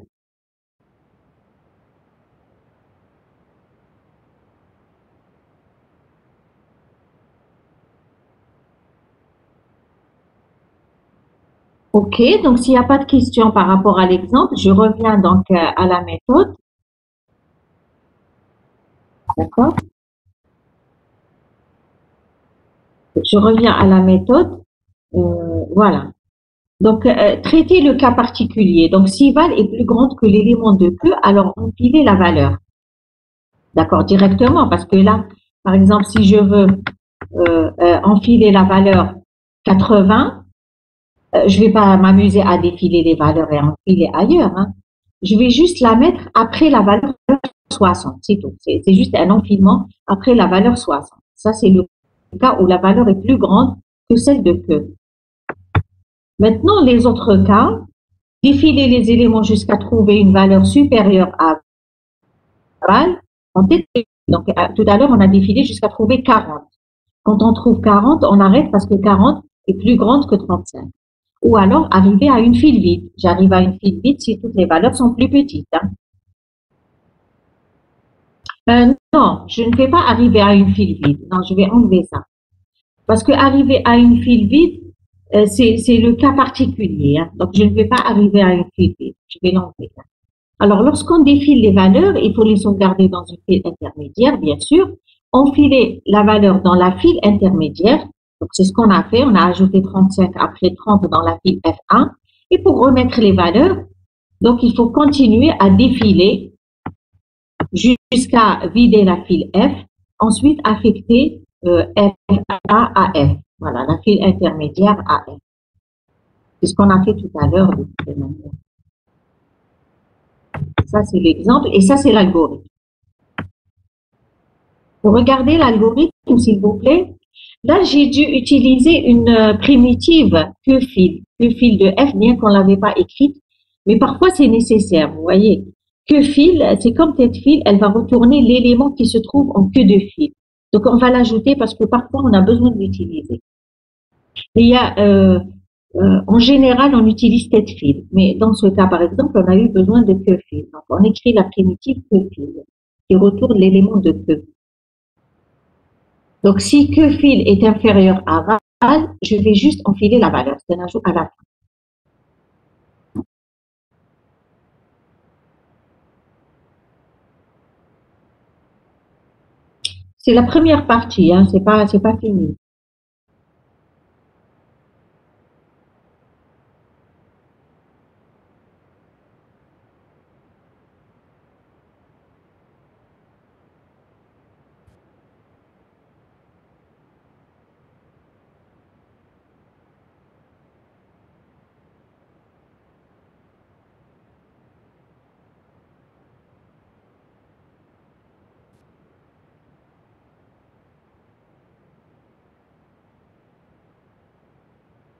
Ok, donc s'il n'y a pas de questions par rapport à l'exemple, je reviens donc à la méthode. D'accord? Je reviens à la méthode. Voilà. Donc, traiter le cas particulier. Donc, si val est plus grande que l'élément de que, alors empiler la valeur. D'accord, directement, parce que là, par exemple, si je veux enfiler la valeur 80, je vais pas m'amuser à défiler les valeurs et enfiler ailleurs. Hein. Je vais juste la mettre après la valeur 60, c'est tout. C'est juste un enfilement après la valeur 60. Ça, c'est le cas où la valeur est plus grande que celle de que. Maintenant, les autres cas, défiler les éléments jusqu'à trouver une valeur supérieure à val. Donc, tout à l'heure, on a défilé jusqu'à trouver 40. Quand on trouve 40, on arrête parce que 40 est plus grande que 35. Ou alors, arriver à une file vide. J'arrive à une file vide si toutes les valeurs sont plus petites. Hein. Non, je ne vais pas arriver à une file vide. Non, je vais enlever ça. Parce que arriver à une file vide, c'est le cas particulier. Hein. Donc, je ne vais pas arriver à une file vide. Je vais l'enlever. Alors, lorsqu'on défile les valeurs, il faut les sauvegarder dans une file intermédiaire, bien sûr. Enfiler la valeur dans la file intermédiaire. Donc, c'est ce qu'on a fait. On a ajouté 35 après 30 dans la file F1. Et pour remettre les valeurs, donc, il faut continuer à défiler jusqu'à vider la file F. Ensuite, affecter F à F. Voilà, la file intermédiaire à F. C'est ce qu'on a fait tout à l'heure de toute manière. Ça, c'est l'exemple. Et ça, c'est l'algorithme. Vous regardez l'algorithme, s'il vous plaît. Là, j'ai dû utiliser une primitive queue-fil de F, bien qu'on ne l'avait pas écrite. Mais parfois, c'est nécessaire, vous voyez. Queue-fil, c'est comme tête fil, elle va retourner l'élément qui se trouve en queue de fil. Donc, on va l'ajouter parce que parfois, on a besoin de l'utiliser. Il y a, en général, on utilise tête fil. Mais dans ce cas, par exemple, on a eu besoin de queue-fil. Donc, on écrit la primitive queue-fil qui retourne l'élément de queue. Donc, si queue-fil est inférieur à val, je vais juste enfiler la valeur. C'est un ajout à la fin. C'est la première partie, hein, c'est pas fini.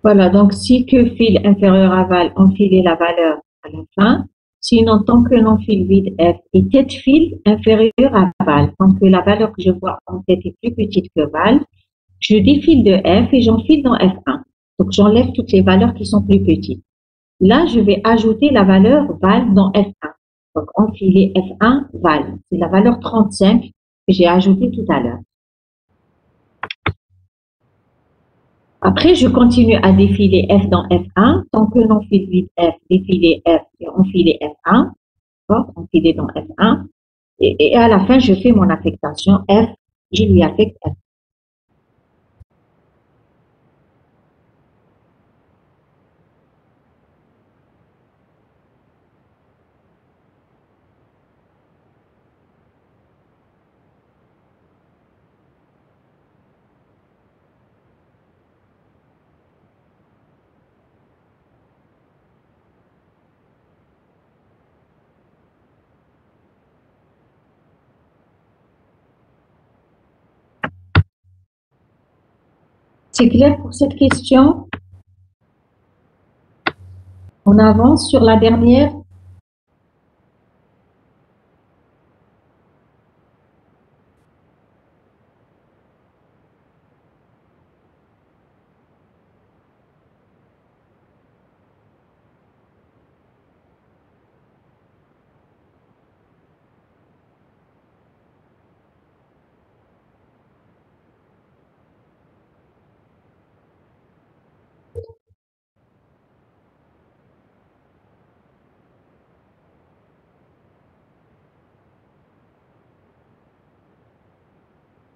Voilà, donc si queue-fil inférieur à val, enfiler la valeur à la fin. Sinon, tant que non-fil vide F et tête-fil inférieur à val, tant que la valeur que je vois en tête est plus petite que val, je défile de F et j'enfile dans F1. Donc, j'enlève toutes les valeurs qui sont plus petites. Là, je vais ajouter la valeur val dans F1. Donc, enfiler F1, val. C'est la valeur 35 que j'ai ajoutée tout à l'heure. Après, je continue à défiler F dans F1. Tant que non-fil vide F, défiler F et enfiler F1. Enfiler dans F1. Et à la fin, je fais mon affectation F, je lui affecte F. C'est clair pour cette question? On avance sur la dernière.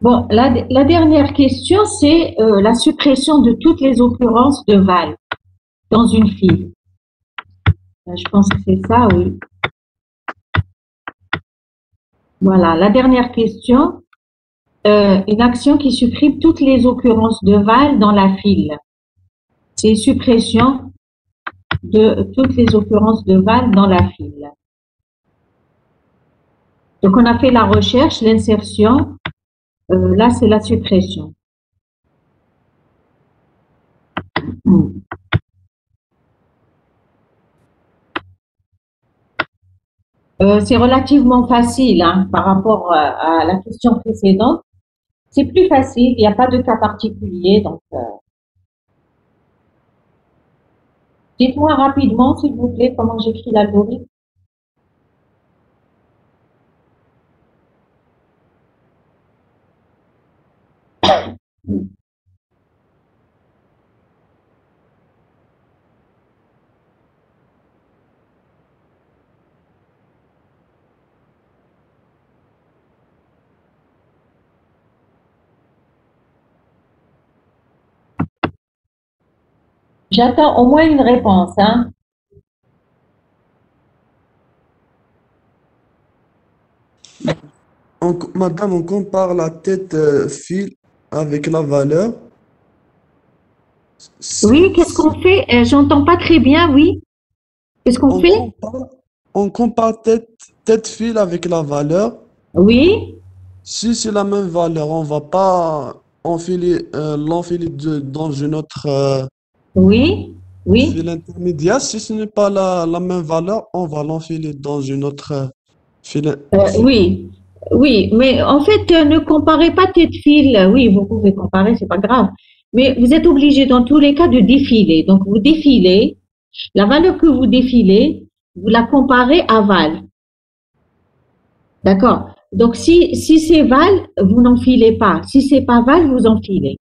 Bon, la dernière question, c'est la suppression de toutes les occurrences de val dans une file. Je pense que c'est ça, oui. Voilà, la dernière question. Une action qui supprime toutes les occurrences de val dans la file. C'est suppression de toutes les occurrences de val dans la file. Donc, on a fait la recherche, l'insertion. Là, c'est la suppression. C'est relativement facile hein, par rapport à la question précédente. C'est plus facile, il n'y a pas de cas particulier. Donc, dites-moi rapidement, s'il vous plaît, comment j'écris l'algorithme. J'attends au moins une réponse. Hein. Madame, on compare la tête file avec la valeur. Oui, qu'est-ce qu'on fait? J'entends pas très bien, oui. Qu'est-ce qu'on On fait? compare, on compare tête file avec la valeur. Oui, Si c'est la même valeur, on va pas l'enfiler dans une autre oui, oui. file intermédiaire. Si ce n'est pas la même valeur, on va l'enfiler dans une autre file. Oui, oui, mais en fait, ne comparez pas tête file. Oui, vous pouvez comparer, c'est pas grave. Mais vous êtes obligé dans tous les cas de défiler. Donc, vous défilez, la valeur que vous défilez, vous la comparez à val. D'accord? Donc, si c'est val, vous n'enfilez pas. Si c'est pas val, vous enfilez.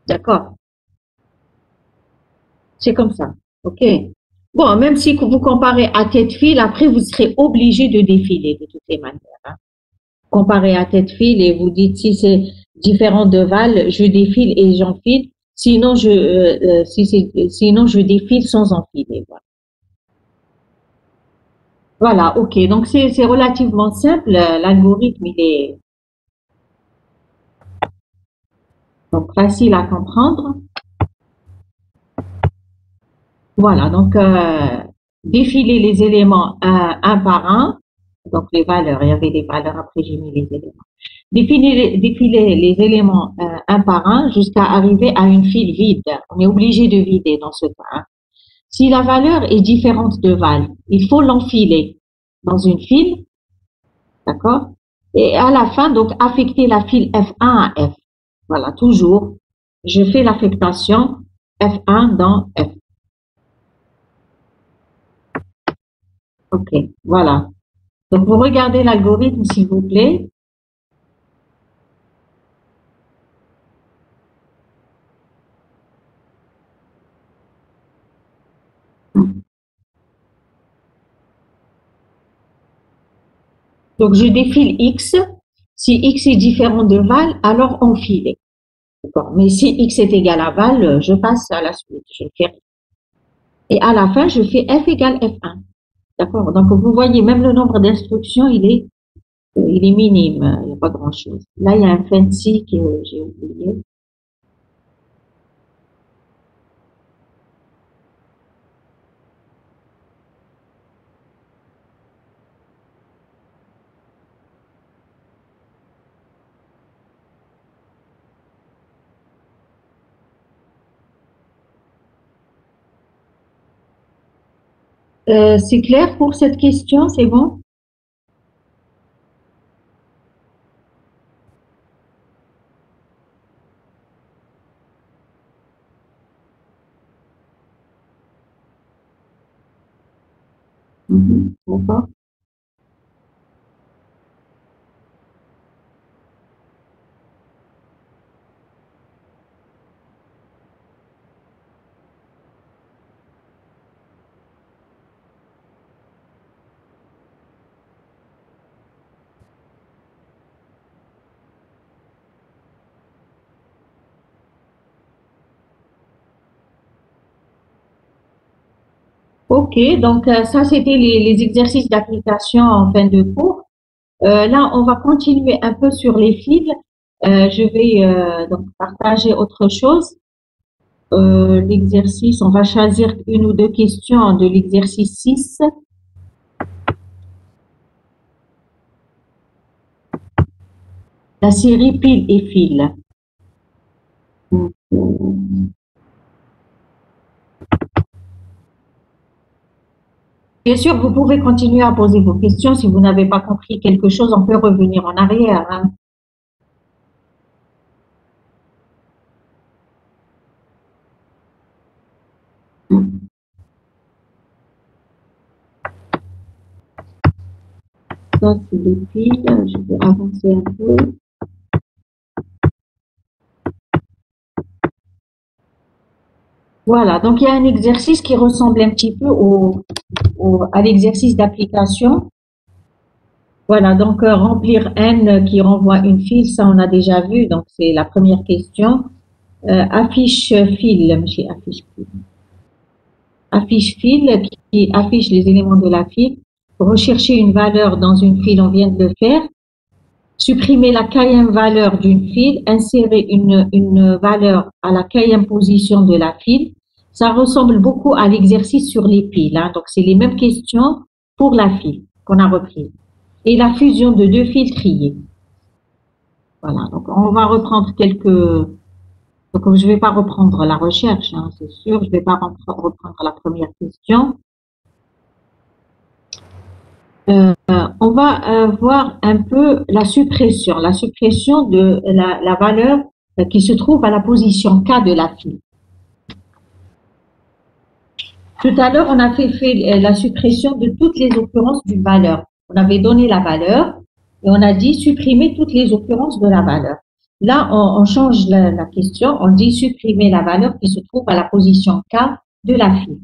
D'accord? C'est comme ça. OK? Bon, même si vous comparez à tête file, après, vous serez obligé de défiler de toutes les manières. Hein. Comparez à tête file et vous dites si c'est différent de val, je défile et j'enfile. Sinon, je défile sans enfiler. Voilà. Voilà, ok. Donc, c'est relativement simple. L'algorithme, il est donc facile à comprendre. Voilà, donc, défiler les éléments un par un. Donc, les valeurs, il y avait des valeurs, après j'ai mis les éléments. Défiler les éléments un par un jusqu'à arriver à une file vide. On est obligé de vider dans ce cas. Hein. Si la valeur est différente de val, il faut l'enfiler dans une file, d'accord? Et à la fin, donc, affecter la file F1 à F. Voilà, toujours, je fais l'affectation F1 dans F. OK, voilà. Donc, vous regardez l'algorithme, s'il vous plaît. Donc, je défile X. Si X est différent de val, alors on file. D'accord. Mais si X est égal à val, je passe à la suite. Je fais rien. Et à la fin, je fais F égale F1. D'accord. Donc, vous voyez, même le nombre d'instructions, il est minime. Il n'y a pas grand-chose. Là, il y a un fancy que j'ai oublié. C'est clair pour cette question, c'est bon? D'accord. Ok, donc ça c'était les exercices d'application en fin de cours. Là, on va continuer un peu sur les fils. Je vais donc partager autre chose. L'exercice, on va choisir une ou deux questions de l'exercice 6. La série pile et fil. Bien sûr, vous pouvez continuer à poser vos questions. Si vous n'avez pas compris quelque chose, on peut revenir en arrière, hein. Ça, c'est les piles. Je vais avancer un peu. Voilà, donc il y a un exercice qui ressemble un petit peu à l'exercice d'application. Voilà, donc remplir N qui renvoie une file, ça on a déjà vu, donc c'est la première question. Affiche fil, monsieur, affiche fil. Affiche fil qui affiche les éléments de la file. Rechercher une valeur dans une file, on vient de le faire. Supprimer la quatrième valeur d'une file, insérer une valeur à la quatrième position de la file. Ça ressemble beaucoup à l'exercice sur les piles, hein. Donc c'est les mêmes questions pour la file qu'on a reprise. Et la fusion de deux fils triés. Voilà, donc on va reprendre quelques... Donc je ne vais pas reprendre la recherche, hein, c'est sûr, je ne vais pas reprendre la première question. On va voir un peu la suppression de la valeur qui se trouve à la position K de la file. Tout à l'heure, on a fait la suppression de toutes les occurrences d'une valeur. On avait donné la valeur et on a dit supprimer toutes les occurrences de la valeur. Là, on change la question, on dit supprimer la valeur qui se trouve à la position K de la file.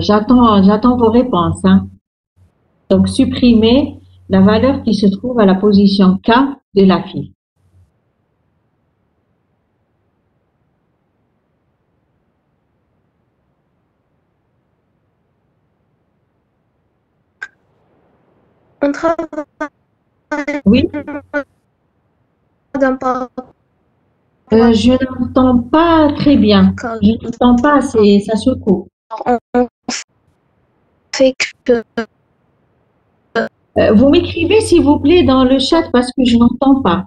J'attends vos réponses, hein. Donc, supprimer la valeur qui se trouve à la position K de la file. On travaille Oui, d'un pas je n'entends pas très bien. Je n'entends pas, ça se coupe. on fait que Vous m'écrivez, s'il vous plaît, dans le chat parce que je n'entends pas.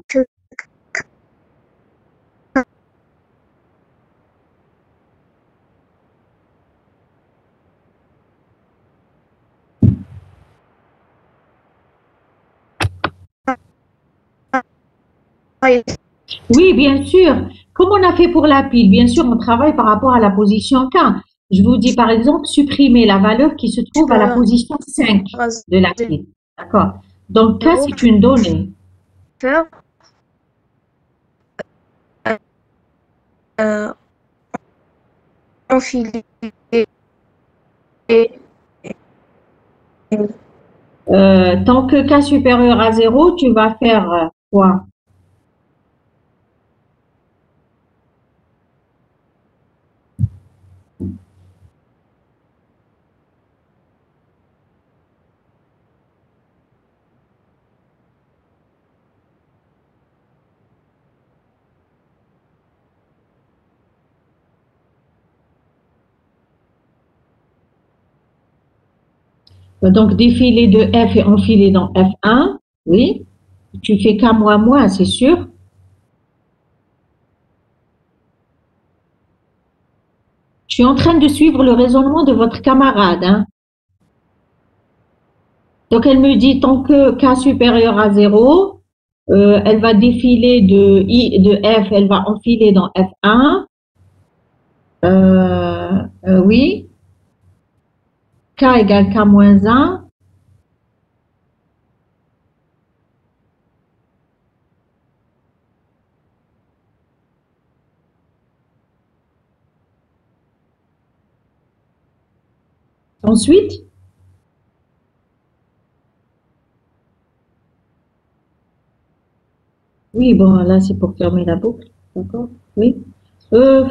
Oui, bien sûr. Comme on a fait pour la pile, bien sûr, on travaille par rapport à la position K. Je vous dis, par exemple, supprimer la valeur qui se trouve à la position 5 de la pile. D'accord. Donc, K, c'est une donnée. faire on enfiler. Tant que k supérieur à 0, tu vas faire quoi? Donc, défiler de F et enfiler dans F1, oui. Tu fais K moins moins, c'est sûr. Je suis en train de suivre le raisonnement de votre camarade, hein. Donc, elle me dit tant que K supérieur à 0, elle va défiler de F, elle va enfiler dans F1. Oui. K égale K moins 1. Ensuite, oui, bon, là, c'est pour fermer la boucle. D'accord? Oui. Euh,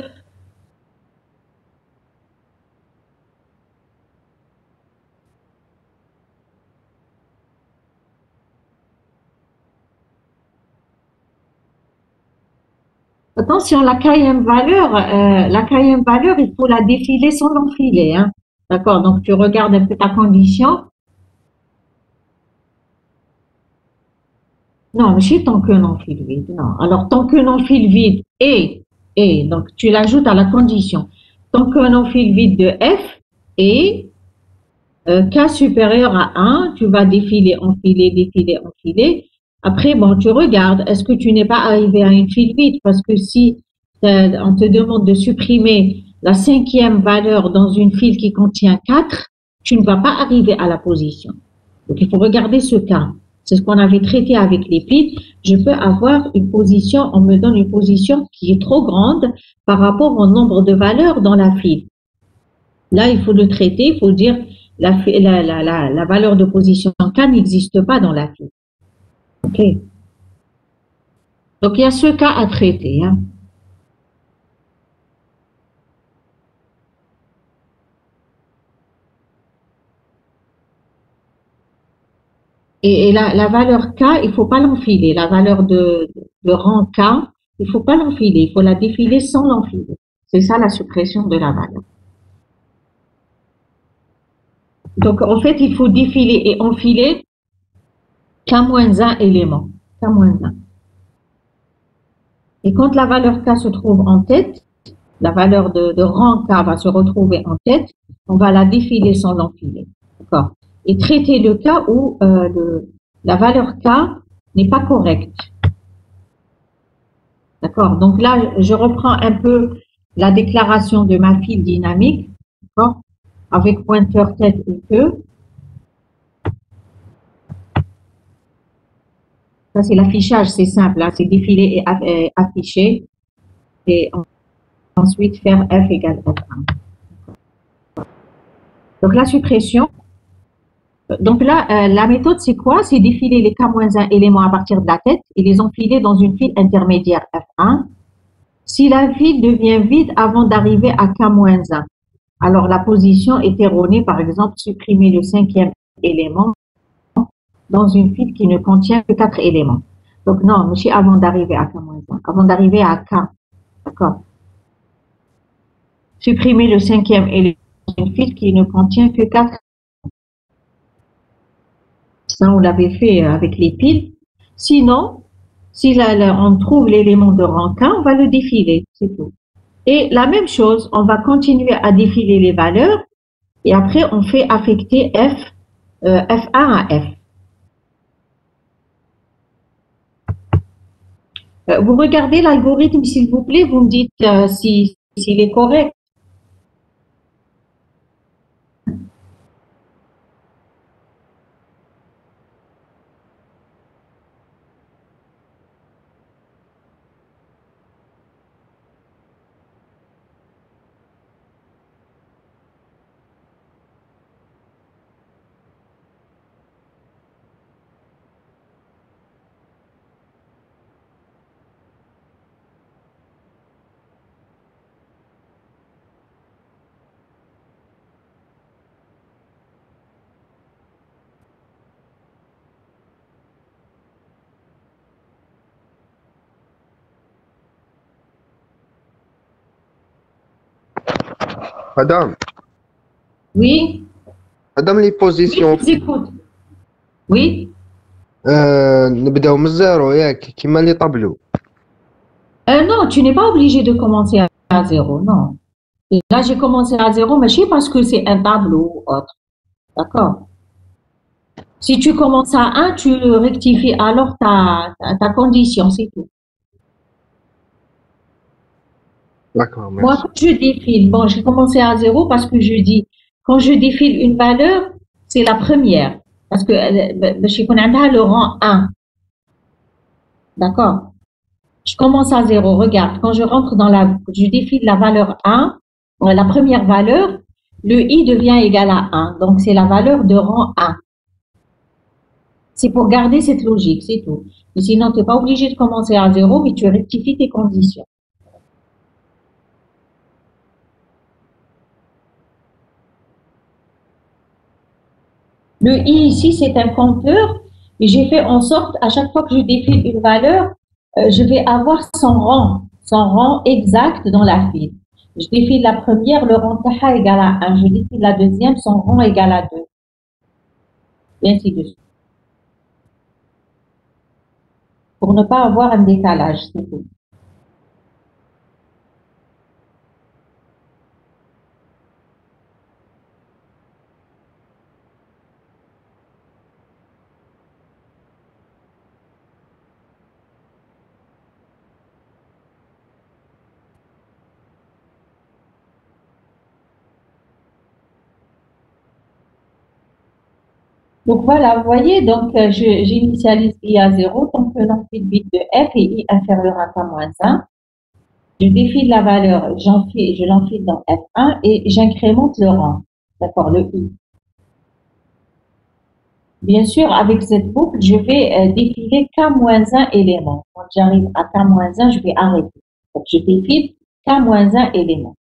Attention, la quatrième valeur, il faut la défiler sans l'enfiler, hein. D'accord? Donc, tu regardes un peu ta condition. Non, mais c'est tant qu'un enfile vide. Non. Alors, tant qu'un enfile vide donc tu l'ajoutes à la condition. Tant qu'un enfile vide de F et K supérieur à 1, tu vas défiler, enfiler, défiler, enfiler. Après, bon, tu regardes, est-ce que tu n'es pas arrivé à une file vide? Parce que si on te demande de supprimer la cinquième valeur dans une file qui contient 4, tu ne vas pas arriver à la position. Donc, il faut regarder ce cas. C'est ce qu'on avait traité avec les piles. Je peux avoir une position, on me donne une position qui est trop grande par rapport au nombre de valeurs dans la file. Là, il faut le traiter, il faut dire la valeur de position K n'existe pas dans la file. OK. Donc, il y a ce cas à traiter, hein. Et la valeur K, il ne faut pas l'enfiler. La valeur de rang K, il ne faut pas l'enfiler. Il faut la défiler sans l'enfiler. C'est ça la suppression de la valeur. Donc, en fait, il faut défiler et enfiler K-1 élément. K-1. Et quand la valeur K se trouve en tête, la valeur de rang K va se retrouver en tête, on va la défiler sans l'enfiler. D'accord? Et traiter le cas où la valeur K n'est pas correcte. D'accord? Donc là, je reprends un peu la déclaration de ma file dynamique, d'accord? Avec pointeur tête et queue. Ça, c'est l'affichage, c'est simple, hein, c'est défiler et afficher. Et ensuite faire F égale F1. Donc la suppression. Donc là, la méthode, c'est quoi? C'est défiler les K-1 éléments à partir de la tête et les enfiler dans une file intermédiaire F1. Si la file devient vide avant d'arriver à K-1, alors la position est erronée, par exemple, supprimer le cinquième élément dans une file qui ne contient que 4 éléments. Donc non, monsieur, avant d'arriver à K-1, avant d'arriver à K, d'accord? Supprimer le cinquième élément dans une file qui ne contient que 4. Ça, on l'avait fait avec les piles. Sinon, si on trouve l'élément de rang K, on va le défiler, c'est tout. Et la même chose, on va continuer à défiler les valeurs et après, on fait affecter F1 à F. Vous regardez l'algorithme, s'il vous plaît, vous me dites s'il est correct. Madame, Oui, madame, les oui, positions. je vous écoute. Oui. نبداو من الزيرو ياك كيما لي طابلو. Non, tu n'es pas obligé de commencer à zéro, non. Là, j'ai commencé à zéro, mais je sais parce que c'est un tableau ou autre. D'accord. Si tu commences à un, tu rectifies alors ta condition, c'est tout. D'accord, Moi, merci. quand je défile, bon, j'ai commencé à zéro parce que je dis, quand je défile une valeur, c'est la première. Parce que je connais le rang 1. D'accord? Je commence à zéro. Regarde, quand je rentre dans je défile la valeur 1, la première valeur, le i devient égal à 1. Donc, c'est la valeur de rang 1. C'est pour garder cette logique, c'est tout. Mais sinon, tu n'es pas obligé de commencer à zéro, mais tu rectifies tes conditions. Le i ici, c'est un compteur et j'ai fait en sorte, à chaque fois que je défile une valeur, je vais avoir son rang exact dans la file. Je défile la première, le rang taha égale à 1. Je défile la deuxième, son rang égale à 2. Et ainsi de suite. Pour ne pas avoir un décalage, c'est tout. Donc voilà, vous voyez, donc j'initialise i à 0 tant que l'enfile bit de f est i inférieur à k-1. Je défile la valeur, je l'enfile dans f1 et j'incrémente le rang, d'accord, le i. Bien sûr, avec cette boucle, je vais défiler k-1 éléments. Quand j'arrive à k-1, je vais arrêter. Donc je défile k-1 éléments.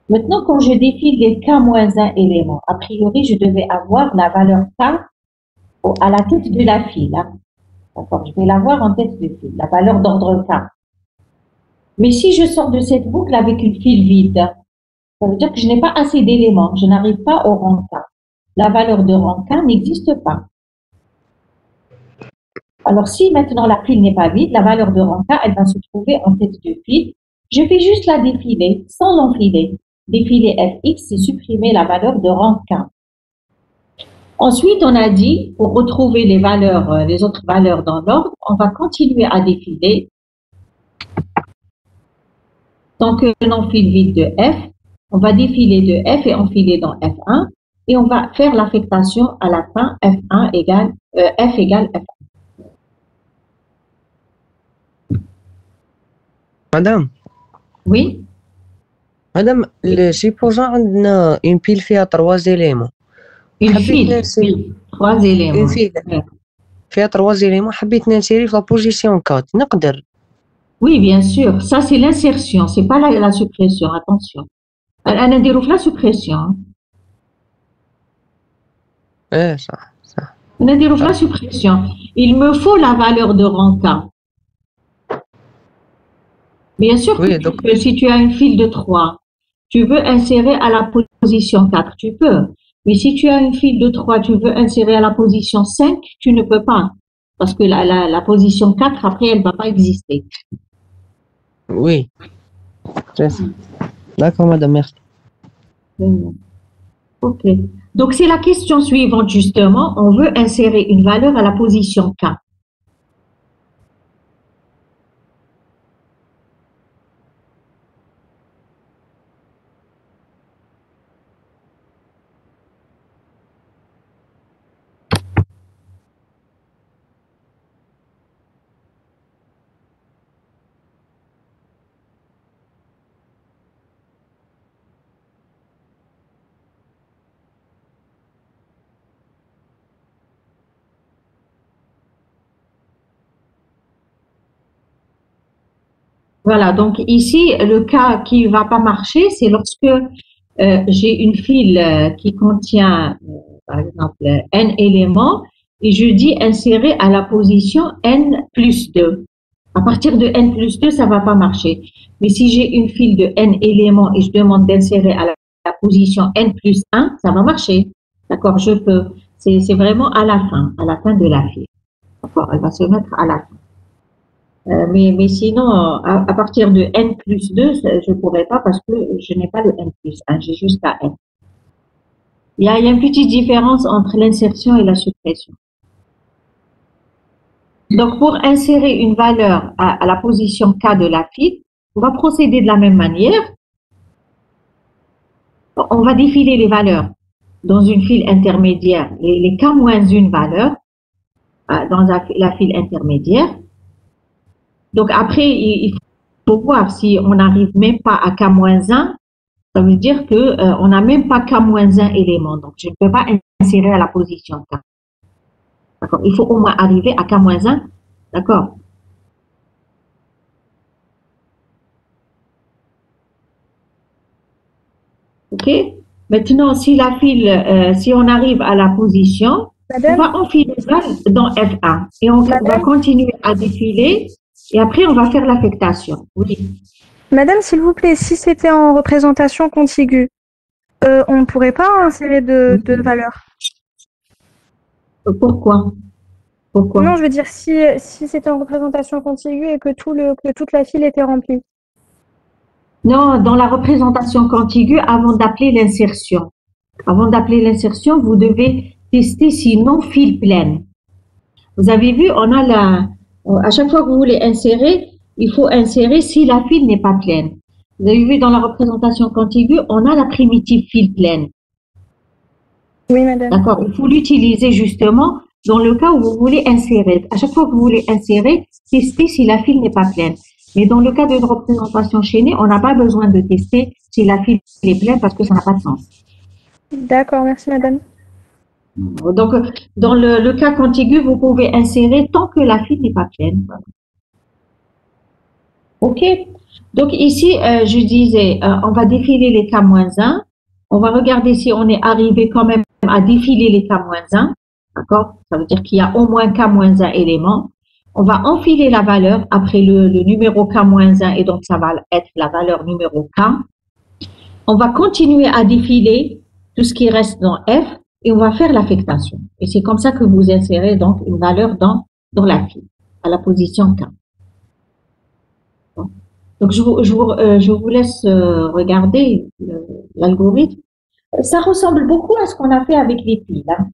Maintenant, quand je défile les k-1 éléments, a priori, je devais avoir la valeur k à la tête de la file. Hein. D'accord, je vais l'avoir en tête de file, la valeur d'ordre K. Mais si je sors de cette boucle avec une file vide, ça veut dire que je n'ai pas assez d'éléments, je n'arrive pas au rang K. La valeur de rang K n'existe pas. Alors si maintenant la file n'est pas vide, la valeur de rang K, elle va se trouver en tête de file. Je fais juste la défiler sans l'enfiler. Défiler Fx, c'est supprimer la valeur de rang K. Ensuite, on a dit, pour retrouver les valeurs, les autres valeurs dans l'ordre, on va continuer à défiler tant que l'enfile vide de F. On va défiler de F et enfiler dans F1 et on va faire l'affectation à la fin F1 égale F égale F1. Madame, Oui, madame, supposons عندنا une pile فيها 3 éléments. une حبيت file, ننسيري oui, 3 éléments. une file Ouais. فيها 3 éléments حبيت ننسيري في la position 4 نقدر. Oui, bien sûr, ça c'est l'insertion, c'est pas la suppression, attention. أنا نديرو في la suppression. ايه صح صح. نديرو في la suppression. Il me faut la valeur de rang K. Bien sûr Oui, que donc si tu as une file de 3, tu veux insérer à la position 4, tu peux. Mais si tu as une file de 3, tu veux insérer à la position 5, tu ne peux pas. Parce que la position 4, après, elle ne va pas exister. oui. C'est ça. D'accord madame, merci. OK. Donc, c'est la question suivante, justement. On veut insérer une valeur à la position K. Voilà, donc ici, le cas qui ne va pas marcher, c'est lorsque j'ai une file qui contient, par exemple, n éléments, et je dis insérer à la position n plus 2. À partir de n plus 2, ça ne va pas marcher. Mais si j'ai une file de n éléments et je demande d'insérer à la position n plus 1, ça va marcher. D'accord, je peux. C'est vraiment à la fin de la file. D'accord, elle va se mettre à la fin. Mais sinon, à partir de n plus 2, je ne pourrais pas parce que je n'ai pas le n plus 1, j'ai juste la n. Il y a une petite différence entre l'insertion et la suppression. Donc, pour insérer une valeur à la position K de la file, on va procéder de la même manière. On va défiler les valeurs dans une file intermédiaire, les K moins une valeur dans la file intermédiaire. Donc, après, il faut voir si on n'arrive même pas à K-1, ça veut dire qu'on n'a même pas K-1 élément. Donc, je ne peux pas insérer à la position K. D'accord. Il faut au moins arriver à K-1. D'accord. OK. Maintenant, si la file, si on arrive à la position, Madame, on va enfiler ça dans F1 et on va Madame continuer à défiler et après on va faire l'affectation. Oui. Madame, s'il vous plaît, si c'était en représentation contiguë, on ne pourrait pas insérer de valeur. Pourquoi? Pourquoi? Non, je veux dire, si c'était en représentation contiguë et que toute la file était remplie. Non, dans la représentation contiguë, avant d'appeler l'insertion. Avant d'appeler l'insertion, vous devez tester si non file pleine. Vous avez vu, on a à chaque fois que vous voulez insérer, il faut insérer si la file n'est pas pleine. Vous avez vu dans la représentation contiguë, on a la primitive file pleine. Oui, madame. D'accord, il faut l'utiliser justement dans le cas où vous voulez insérer. À chaque fois que vous voulez insérer, testez si la file n'est pas pleine. Mais dans le cas d'une représentation chaînée, on n'a pas besoin de tester si la file est pleine parce que ça n'a pas de sens. D'accord, merci madame. Donc, dans le cas contigu, vous pouvez insérer tant que la file n'est pas pleine. OK? Donc, ici, je disais, on va défiler les K-1. On va regarder si on est arrivé quand même à défiler les K-1. D'accord? Ça veut dire qu'il y a au moins K-1 éléments. On va enfiler la valeur après le numéro K-1 et donc ça va être la valeur numéro K. On va continuer à défiler tout ce qui reste dans F et on va faire l'affectation. Et c'est comme ça que vous insérez donc une valeur dans la file, à la position K. Donc je vous laisse regarder l'algorithme. Ça ressemble beaucoup à ce qu'on a fait avec les piles. Hein.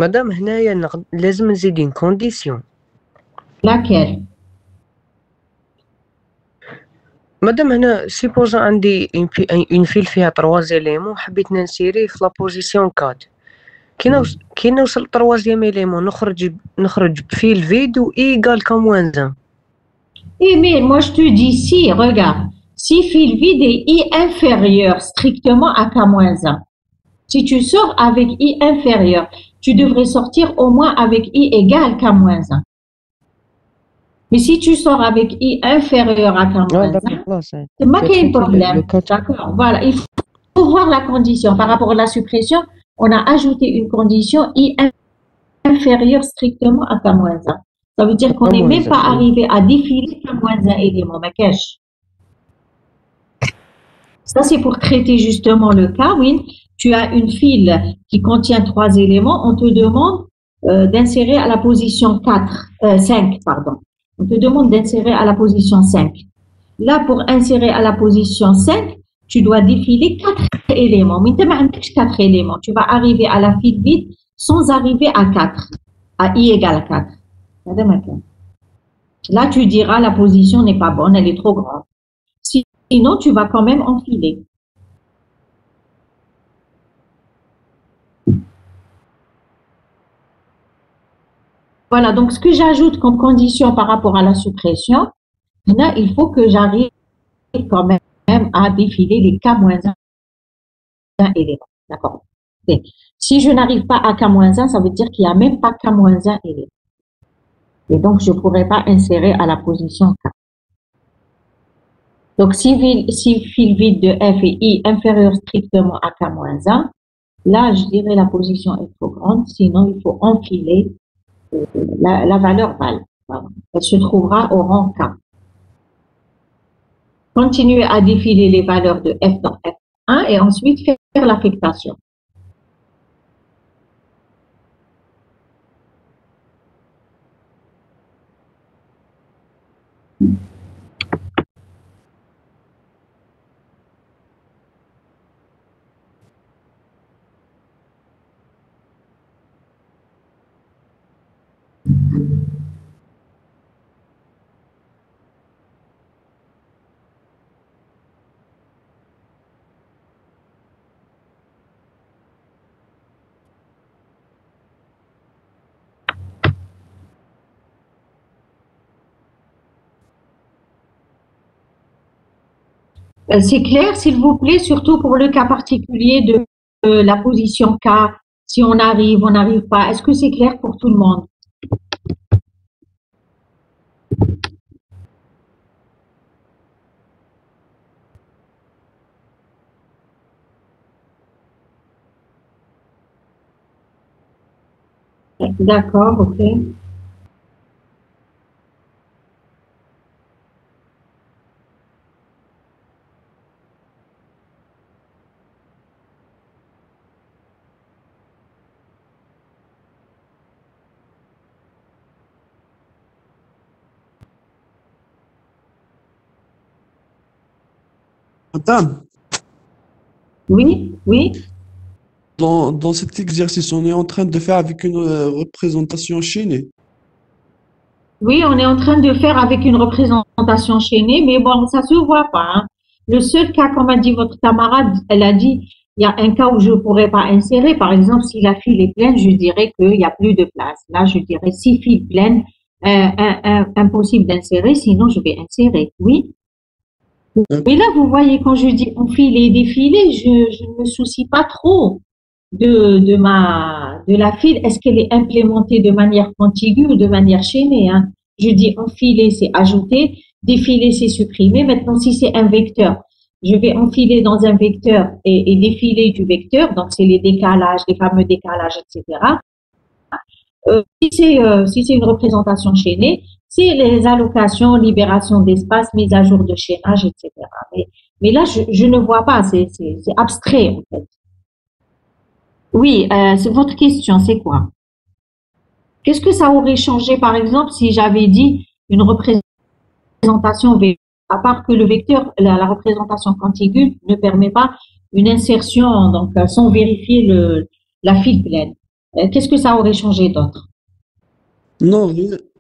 مدام هنايا لازم نزيد كونديسيون. Laquelle? مادام هنا سيبوزا عندي اون فيل فيها 3 زيليمون حبيت ننسيري في لا بوزيسيون 4 كي نوصل 3 élément نخرج بفيل فيد و ايغال K-1. Eh mais moi je te dis si, regarde, si fil vide est I inférieur strictement à K-1. Si tu sors avec I inférieur, tu devrais sortir au moins avec I égale K-1. Mais si tu sors avec I inférieur à K-1, c'est pas qu'il y a un problème. D'accord, voilà. Il faut voir la condition. Par rapport à la suppression, on a ajouté une condition I inférieur strictement à K-1. Ça veut dire qu'on n'est même pas arrivé à défiler K-1 élément. Mais cache. Ça, c'est pour traiter justement le cas, oui. Tu as une file qui contient 3 éléments. On te demande d'insérer à la position 5, pardon. On te demande d'insérer à la position 5. Là, pour insérer à la position 5, tu dois défiler 4 éléments. Mais tu n'as pas 4 éléments. Tu vas arriver à la file vide sans arriver à 4, à I égale 4. Là, tu diras la position n'est pas bonne, elle est trop grande. Sinon, tu vas quand même enfiler. Voilà, donc ce que j'ajoute comme condition par rapport à la suppression, là, il faut que j'arrive quand même à défiler les K-1 éléments. D'accord. Si je n'arrive pas à K-1, ça veut dire qu'il n'y a même pas K-1 éléments. Et donc, je ne pourrais pas insérer à la position K. Donc, si fil vide de F et I inférieur strictement à K-1, là, je dirais la position est trop grande, sinon il faut enfiler la valeur val. Voilà. Elle se trouvera au rang K. Continuez à défiler les valeurs de F dans F1 et ensuite faire l'affectation. C'est clair, s'il vous plaît, surtout pour le cas particulier de la position K, si on arrive, on n'arrive pas. Est-ce que c'est clair pour tout le monde? D'accord, ok. Madame, Oui, oui. dans cet exercice, on est en train de faire avec une représentation chaînée. Oui, on est en train de faire avec une représentation chaînée, mais bon, ça se voit pas, hein. Le seul cas, comme a dit votre camarade, elle a dit, il y a un cas où je ne pourrais pas insérer. Par exemple, si la file est pleine, je dirais qu'il n'y a plus de place. Là, je dirais si file pleine, impossible d'insérer, sinon je vais insérer. Oui. Mais là, vous voyez, quand je dis enfiler et défiler, je ne me soucie pas trop de la file. Est-ce qu'elle est implémentée de manière contiguë ou de manière chaînée, hein? Je dis enfiler, c'est ajouter, défiler, c'est supprimer. Maintenant, si c'est un vecteur, je vais enfiler dans un vecteur et défiler du vecteur, donc c'est les décalages, les fameux décalages, etc. Si c'est une représentation chaînée, c'est les allocations, libération d'espace, mise à jour de chaînage, etc. Mais là, je ne vois pas, c'est abstrait en fait. Oui, c'est votre question, c'est quoi? Qu'est-ce que ça aurait changé, par exemple, si j'avais dit une représentation vecteur, à part que le vecteur, la représentation contiguë ne permet pas une insertion, donc sans vérifier la file pleine. Qu'est-ce que ça aurait changé d'autre? Non,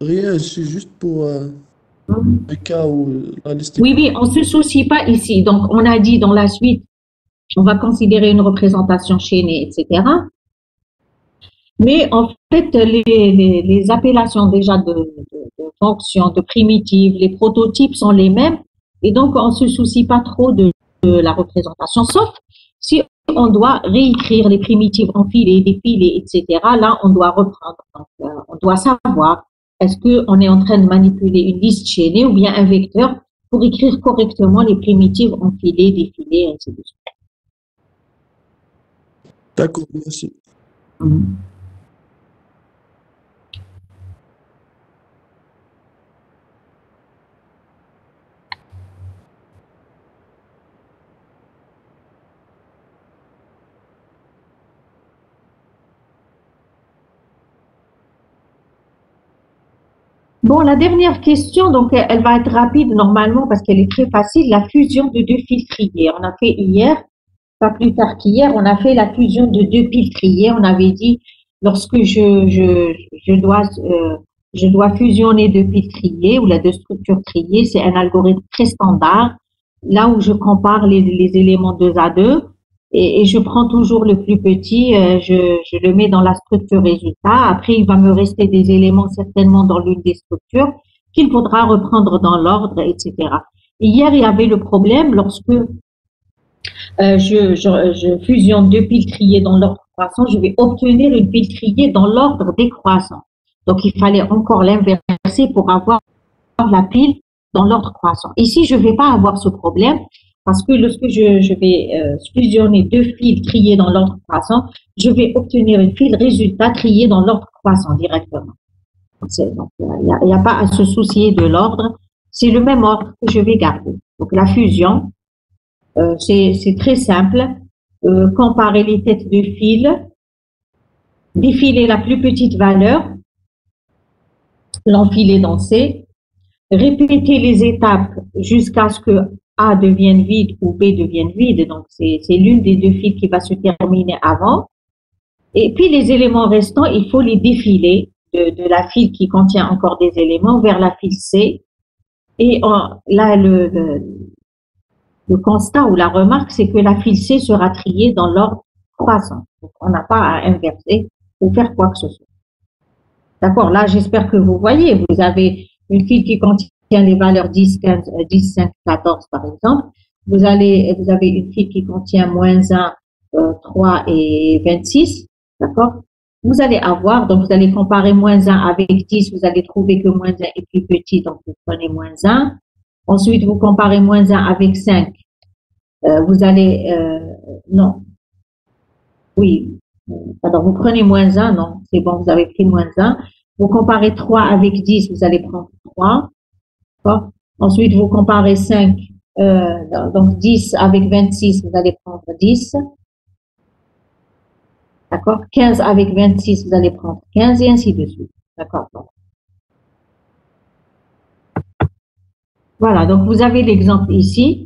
rien, c'est juste pour le cas où la liste est Oui, oui, on ne se soucie pas ici. Donc, on a dit dans la suite, on va considérer une représentation chaînée, etc. Mais en fait, les appellations déjà de fonctions, de primitives, les prototypes sont les mêmes. Et donc, on ne se soucie pas trop de la représentation, sauf si on doit réécrire les primitives enfilées, défilées, etc. Là, on doit reprendre. Donc, on doit savoir est-ce qu'on est en train de manipuler une liste chaînée ou bien un vecteur pour écrire correctement les primitives enfilées, défilées, ainsi de suite. D'accord, merci. Bon, la dernière question, donc elle va être rapide normalement parce qu'elle est très facile. La fusion de deux fils triés. On a fait hier, pas plus tard qu'hier, on a fait la fusion de deux piles triées. On avait dit lorsque je dois fusionner deux piles triées ou la deux structures triées, c'est un algorithme très standard. Là où je compare les éléments 2 à 2 et je prends toujours le plus petit, je le mets dans la structure résultat. Après, il va me rester des éléments certainement dans l'une des structures qu'il faudra reprendre dans l'ordre, etc. Hier, il y avait le problème lorsque je fusionne deux piles triées dans l'ordre croissant, je vais obtenir une pile triée dans l'ordre décroissant. Donc, il fallait encore l'inverser pour avoir la pile dans l'ordre croissant. Ici, je ne vais pas avoir ce problème parce que lorsque je vais fusionner deux fils triés dans l'ordre croissant, je vais obtenir une file résultat triée dans l'ordre croissant directement. Donc, il n'y a pas à se soucier de l'ordre. C'est le même ordre que je vais garder. Donc, la fusion, c'est très simple. Comparer les têtes de fil, défiler la plus petite valeur, l'enfiler dans C, répéter les étapes jusqu'à ce que A devienne vide ou B devienne vide. Donc, c'est l'une des deux fils qui va se terminer avant. Et puis, les éléments restants, il faut les défiler de la file qui contient encore des éléments vers la file C. Et là, le constat ou la remarque, c'est que la file C sera triée dans l'ordre croissant. Donc, on n'a pas à inverser ou faire quoi que ce soit. D'accord, là, j'espère que vous voyez. Vous avez une file qui contient les valeurs 10, 15, 10, 5, 14, par exemple. Vous avez une file qui contient moins 1, 3 et 26. D'accord? Vous allez avoir, donc vous allez comparer moins 1 avec 10, vous allez trouver que moins 1 est plus petit, donc vous prenez moins 1. Ensuite, vous comparez moins 1 avec 5. Vous allez, non. Oui. Pardon, vous prenez moins 1, non, c'est bon, vous avez pris moins 1. Vous comparez 3 avec 10, vous allez prendre 3. D'accord? Ensuite, vous comparez 5, donc 10 avec 26, vous allez prendre 10. D'accord? 15 avec 26, vous allez prendre 15 et ainsi de suite. D'accord? Voilà, donc vous avez l'exemple ici.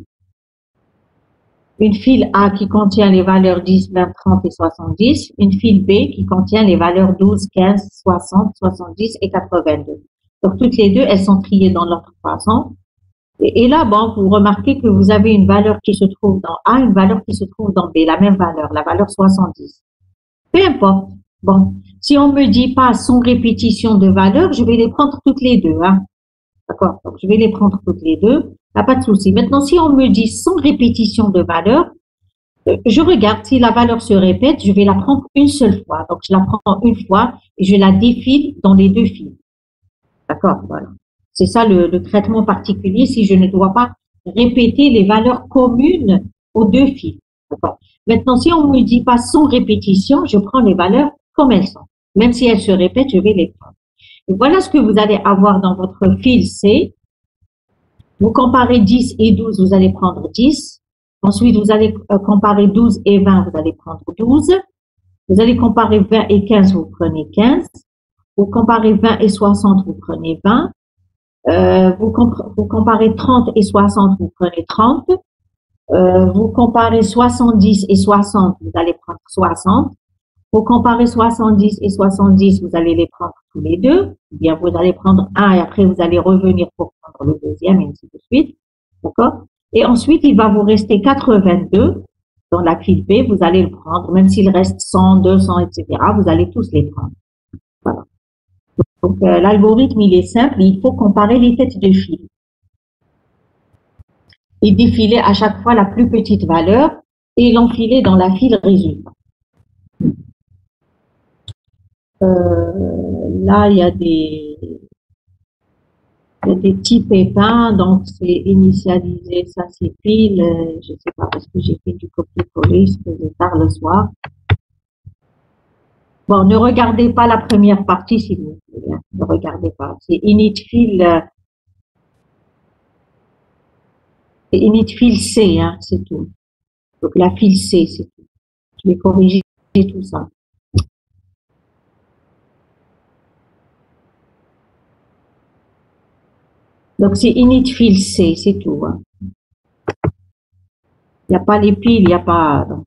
Une file A qui contient les valeurs 10, 20, 30 et 70. Une file B qui contient les valeurs 12, 15, 60, 70 et 82. Donc, toutes les deux, elles sont triées dans l'ordre croissant. Et là, bon, vous remarquez que vous avez une valeur qui se trouve dans A, une valeur qui se trouve dans B, la même valeur, la valeur 70. Peu importe. Bon, si on me dit pas sans répétition de valeurs, je vais les prendre toutes les deux, hein. D'accord? Donc, je vais les prendre toutes les deux. Pas de souci. Maintenant, si on me dit sans répétition de valeur, je regarde si la valeur se répète, je vais la prendre une seule fois. Donc, je la prends une fois et je la défile dans les deux fils. D'accord? Voilà. C'est ça le traitement particulier si je ne dois pas répéter les valeurs communes aux deux fils. D'accord? Maintenant, si on ne me dit pas sans répétition, je prends les valeurs comme elles sont. Même si elles se répètent, je vais les prendre. Et voilà ce que vous allez avoir dans votre fil C. Vous comparez 10 et 12, vous allez prendre 10. Ensuite, vous allez comparer 12 et 20, vous allez prendre 12. Vous allez comparer 20 et 15, vous prenez 15. Vous comparez 20 et 60, vous prenez 20. Vous comparez 30 et 60, vous prenez 30. Vous comparez 70 et 60, vous allez prendre 60. Vous comparez 70 et 70, vous allez les prendre tous les deux. Ou bien vous allez prendre un et après vous allez revenir pour prendre le deuxième et ainsi de suite. D'accord? Et ensuite, il va vous rester 82 dans la file B. Vous allez le prendre, même s'il reste 100, 200, etc. Vous allez tous les prendre. Voilà. Donc, l'algorithme, il est simple. Il faut comparer les têtes de fil. Et défiler à chaque fois la plus petite valeur et l'enfiler dans la file résultat. Là, il y a des petits pépins, donc c'est initialisé, ça c'est pile, je ne sais pas parce que j'ai fait du copier-coller, ce que c'est tard le soir. Bon, ne regardez pas la première partie s'il vous plaît, hein. Ne regardez pas, c'est initfil C, hein, c'est tout. Donc la file C, c'est tout. Je vais corriger tout ça. Donc, c'est initfil C, c'est tout. Hein. Il n'y a pas les piles, il n'y a pas... Donc.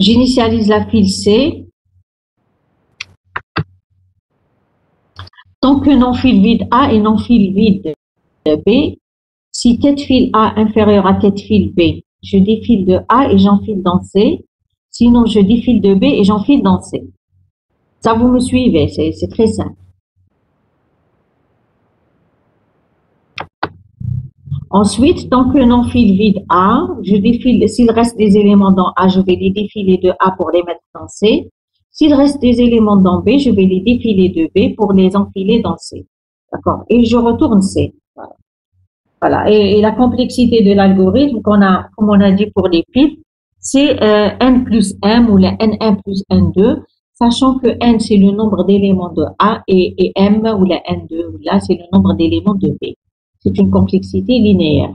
J'initialise la file C. Tant que non-fil vide A et non-fil vide B, si tête fil A inférieure à tête fil B, je défile de A et j'enfile dans C. Sinon, je défile de B et j'enfile dans C. Ça, vous me suivez, c'est très simple. Ensuite, tant que non-fil vide A, je défile, s'il reste des éléments dans A, je vais les défiler de A pour les mettre dans C. S'il reste des éléments dans B, je vais les défiler de B pour les enfiler dans C. D'accord? Et je retourne C. Voilà. Et la complexité de l'algorithme comme on a dit pour les piles, c'est n plus m ou la n1 plus n2, sachant que n c'est le nombre d'éléments de A et m ou la n2 ou là c'est le nombre d'éléments de B. C'est une complexité linéaire.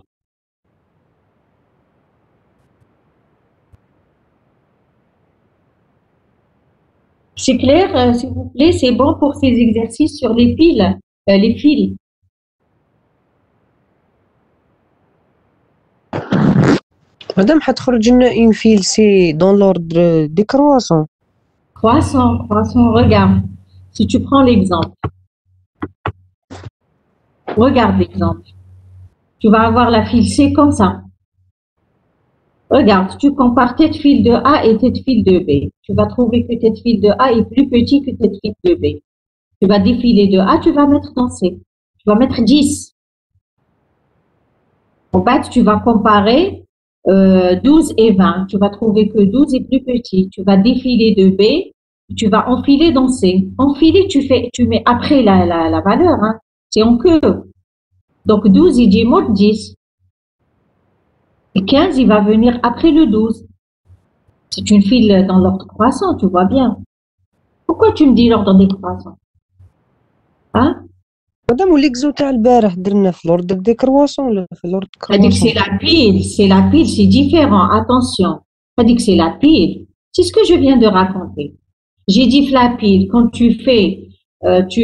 C'est clair, s'il vous plaît, c'est bon pour ces exercices sur les piles, les fils. مادام حتخرج لنا اون فيل سي دون لوردر ديكرواسون. Croissant, regarde. Si tu prends l'exemple, regarde l'exemple. Tu vas avoir la file C comme ça. Regarde, tu compares tête file de A et tête file de B. Tu vas trouver que tête file de A est plus petit que tête file de B. Tu vas défiler de A, tu vas mettre dans C. Tu vas mettre 10. En fait, tu vas comparer 12 et 20. Tu vas trouver que 12 est plus petit. Tu vas défiler de B, tu vas enfiler dans C. Enfiler, tu mets après la valeur. Hein. C'est en queue. Donc 12, il dit mot 10. Et 15, il va venir après le 12. C'est une file dans l'ordre croissant, tu vois bien. Pourquoi tu me dis l'ordre décroissant? Hein? مادام ليكزو تاع البارح درنا في لوردر ديكرواسون ولا في لوردر C'est-à-dire que كرواسون؟ c'est la pile, c'est différent. Attention. C'est-à-dire que c'est la pile. C'est ce que je viens de raconter. J'ai dit que la pile, quand tu fais, tu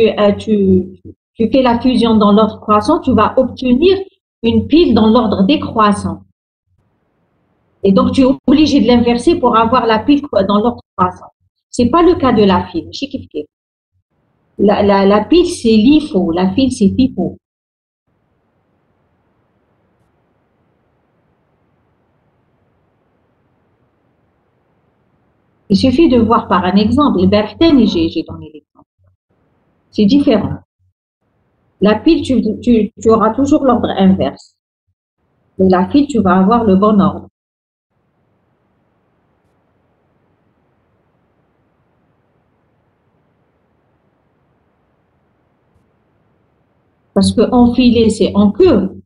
fais la fusion dans l'ordre croissant, tu vas obtenir une pile dans l'ordre décroissant. Et donc, tu es obligé de l'inverser pour avoir la pile dans l'ordre croissant. C'est pas le cas de la file. La pile, c'est LIFO. La file, c'est FIFO. Il suffit de voir par un exemple. Le Berten, j'ai donné l'exemple. C'est différent. La pile, tu auras toujours l'ordre inverse. Mais la file, tu vas avoir le bon ordre. Parce que enfiler, c'est en queue.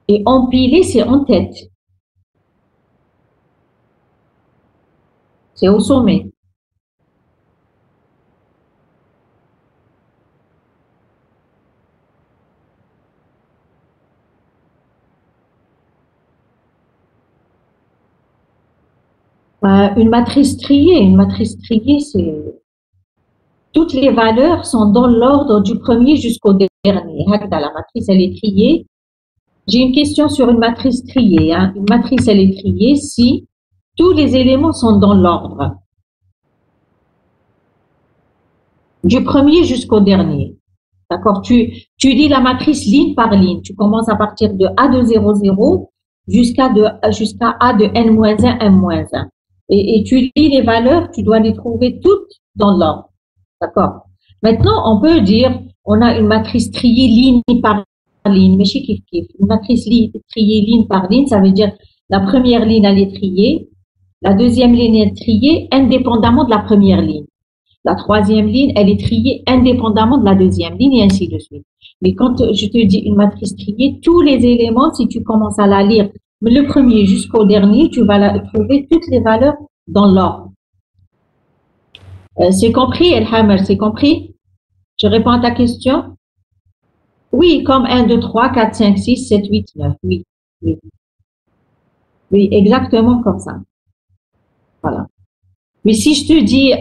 Et empiler, c'est en tête. C'est au sommet. Une matrice triée, c'est toutes les valeurs sont dans l'ordre du premier jusqu'au dernier. La matrice, elle est triée. J'ai une question sur une matrice triée. Hein. Une matrice, elle est triée si tous les éléments sont dans l'ordre. Du premier jusqu'au dernier. D'accord? Tu lis la matrice ligne par ligne. Tu commences à partir de A de 0, 0 jusqu'à A de n-1, m-1. Et tu lis les valeurs, tu dois les trouver toutes dans l'ordre. D'accord? Maintenant, on peut dire, on a une matrice triée ligne par ligne. Mais chez Kif Kif, une matrice triée ligne par ligne, ça veut dire la première ligne, elle est triée. La deuxième ligne est triée indépendamment de la première ligne. La troisième ligne, elle est triée indépendamment de la deuxième ligne et ainsi de suite. Mais quand je te dis une matrice triée, tous les éléments, si tu commences à la lire, le premier jusqu'au dernier, tu vas trouver toutes les valeurs dans l'ordre. C'est compris, Elhammer, c'est compris? Je réponds à ta question? Oui, comme 1, 2, 3, 4, 5, 6, 7, 8, 9. Oui, oui. Oui, exactement comme ça. Voilà. Mais si je te dis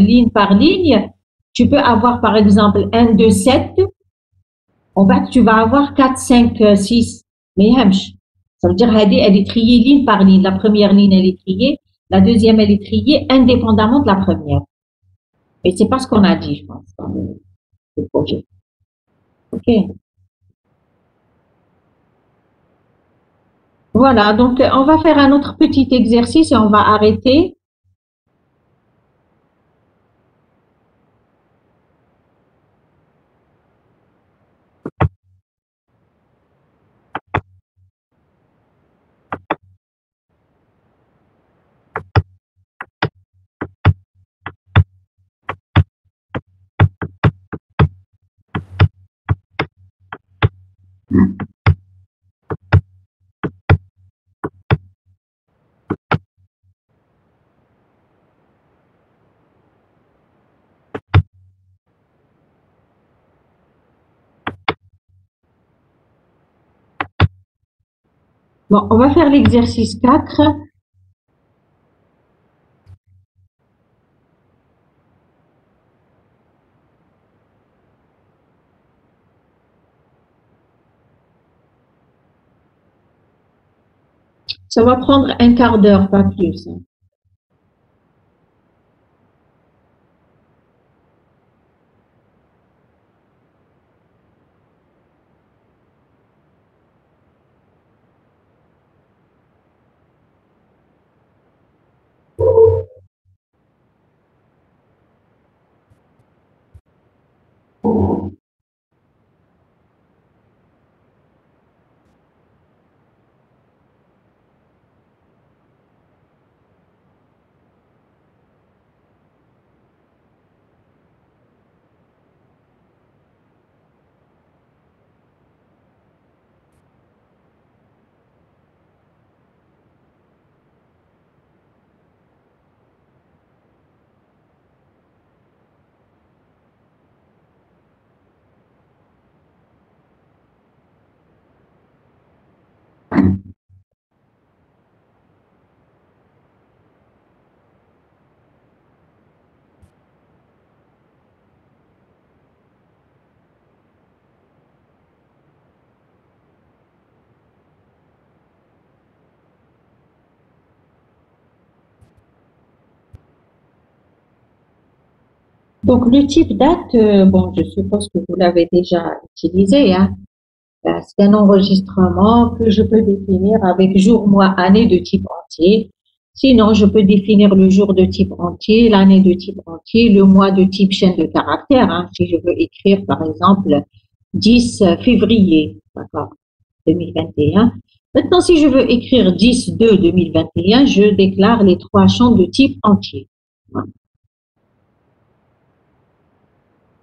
ligne par ligne, tu peux avoir par exemple 1, 2, 7. En fait, tu vas avoir 4, 5, 6. Mais ça veut dire elle est triée ligne par ligne. La première ligne, elle est triée. La deuxième, elle est triée indépendamment de la première. Et c'est pas ce qu'on a dit, je pense, dans le projet. OK. Voilà, donc on va faire un autre petit exercice et on va arrêter. Bon, on va faire l'exercice 4. Ça va prendre un quart d'heure, pas plus. Donc, le type date, bon, je suppose que vous l'avez déjà utilisé, hein. C'est un enregistrement que je peux définir avec jour, mois, année de type entier. Sinon, je peux définir le jour de type entier, l'année de type entier, le mois de type chaîne de caractères, hein. Si je veux écrire, par exemple, 10 février, d'accord, 2021. Maintenant, si je veux écrire 10/2/2021, je déclare les 3 champs de type entier. Voilà.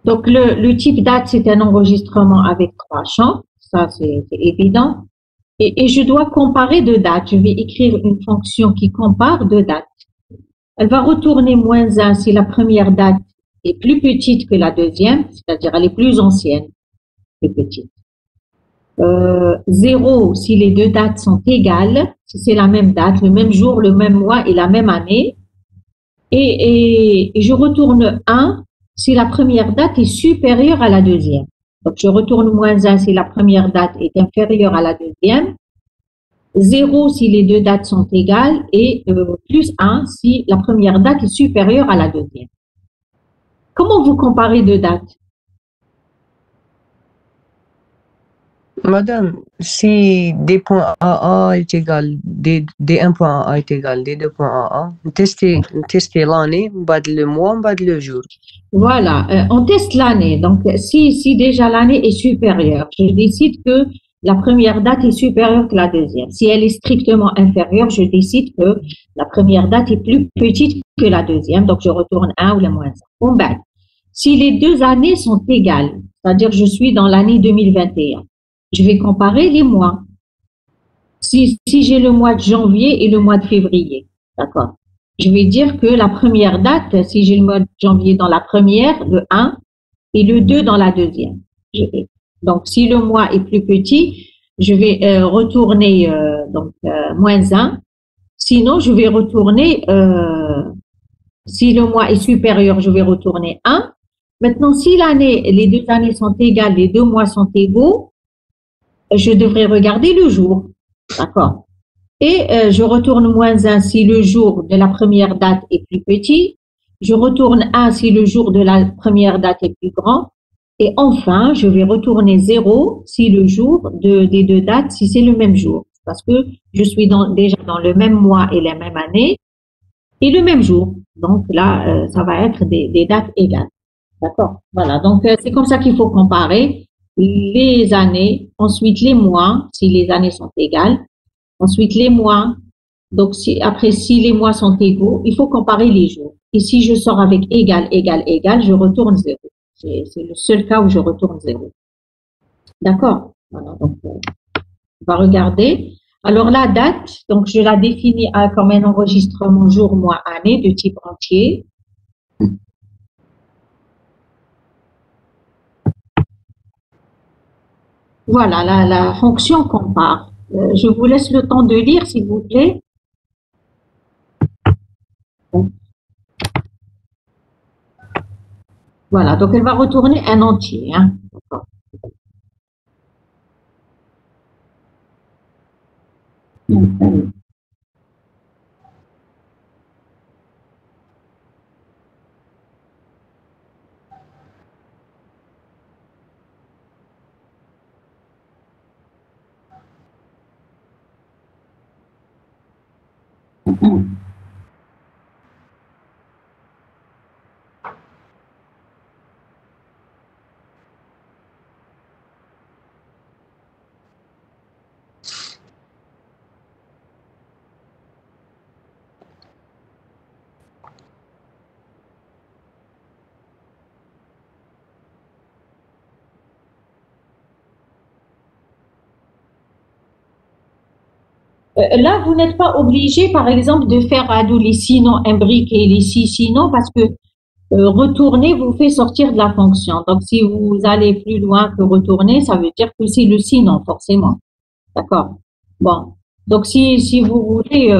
Donc, le type date, c'est un enregistrement avec 3 champs. Ça, c'est évident. Et je dois comparer deux dates. Je vais écrire une fonction qui compare deux dates. Elle va retourner -1 si la première date est plus petite que la deuxième, c'est-à-dire elle est plus ancienne, plus petite. 0 si les deux dates sont égales, si c'est la même date, le même jour, le même mois et la même année. Et je retourne 1 si la première date est supérieure à la deuxième. Donc, je retourne -1 si la première date est inférieure à la deuxième. 0 si les deux dates sont égales et plus 1 si la première date est supérieure à la deuxième. Comment vous comparez deux dates? Madame, si D point AA est égal, D1 point AA est égal, D2 point AA, tester l'année, le mois, le jour. Voilà, on teste l'année. Donc, si déjà l'année est supérieure, je décide que la première date est supérieure que la deuxième. Si elle est strictement inférieure, je décide que la première date est plus petite que la deuxième, donc je retourne 1 ou le -1. Bon, ben, si les deux années sont égales, c'est-à-dire je suis dans l'année 2021, je vais comparer les mois. Si j'ai le mois de janvier et le mois de février, d'accord? Je vais dire que la première date, si j'ai le mois de janvier dans la première, le 1, et le 2 dans la deuxième. Donc, si le mois est plus petit, je vais retourner -1. Sinon, je vais retourner, si le mois est supérieur, je vais retourner 1. Maintenant, si les deux années sont égales, les deux mois sont égaux, je devrais regarder le jour, d'accord? Et je retourne -1 si le jour de la première date est plus petit. Je retourne 1 si le jour de la première date est plus grand. Et enfin, je vais retourner 0 si le jour des deux dates, si c'est le même jour. Parce que je suis déjà dans le même mois et la même année et le même jour. Donc là, ça va être des dates égales. D'accord? Voilà, donc c'est comme ça qu'il faut comparer les années, ensuite les mois, si les années sont égales, ensuite les mois. Donc, si les mois sont égaux, il faut comparer les jours. Et si je sors avec égal, égal, égal, je retourne 0. C'est le seul cas où je retourne 0. D'accord? Voilà, donc, on va regarder. Alors, la date, donc je la définis comme un enregistrement jour, mois, année de type entier. Voilà, la fonction compare. Je vous laisse le temps de lire, s'il vous plaît. Voilà, donc elle va retourner un entier. Hein. D'accord. Là, vous n'êtes pas obligé, par exemple, de faire les sinon imbriqués, les si sinon, parce que retourner vous fait sortir de la fonction. Donc, si vous allez plus loin que retourner, ça veut dire que c'est le sinon, forcément. D'accord. Bon. Donc, si vous voulez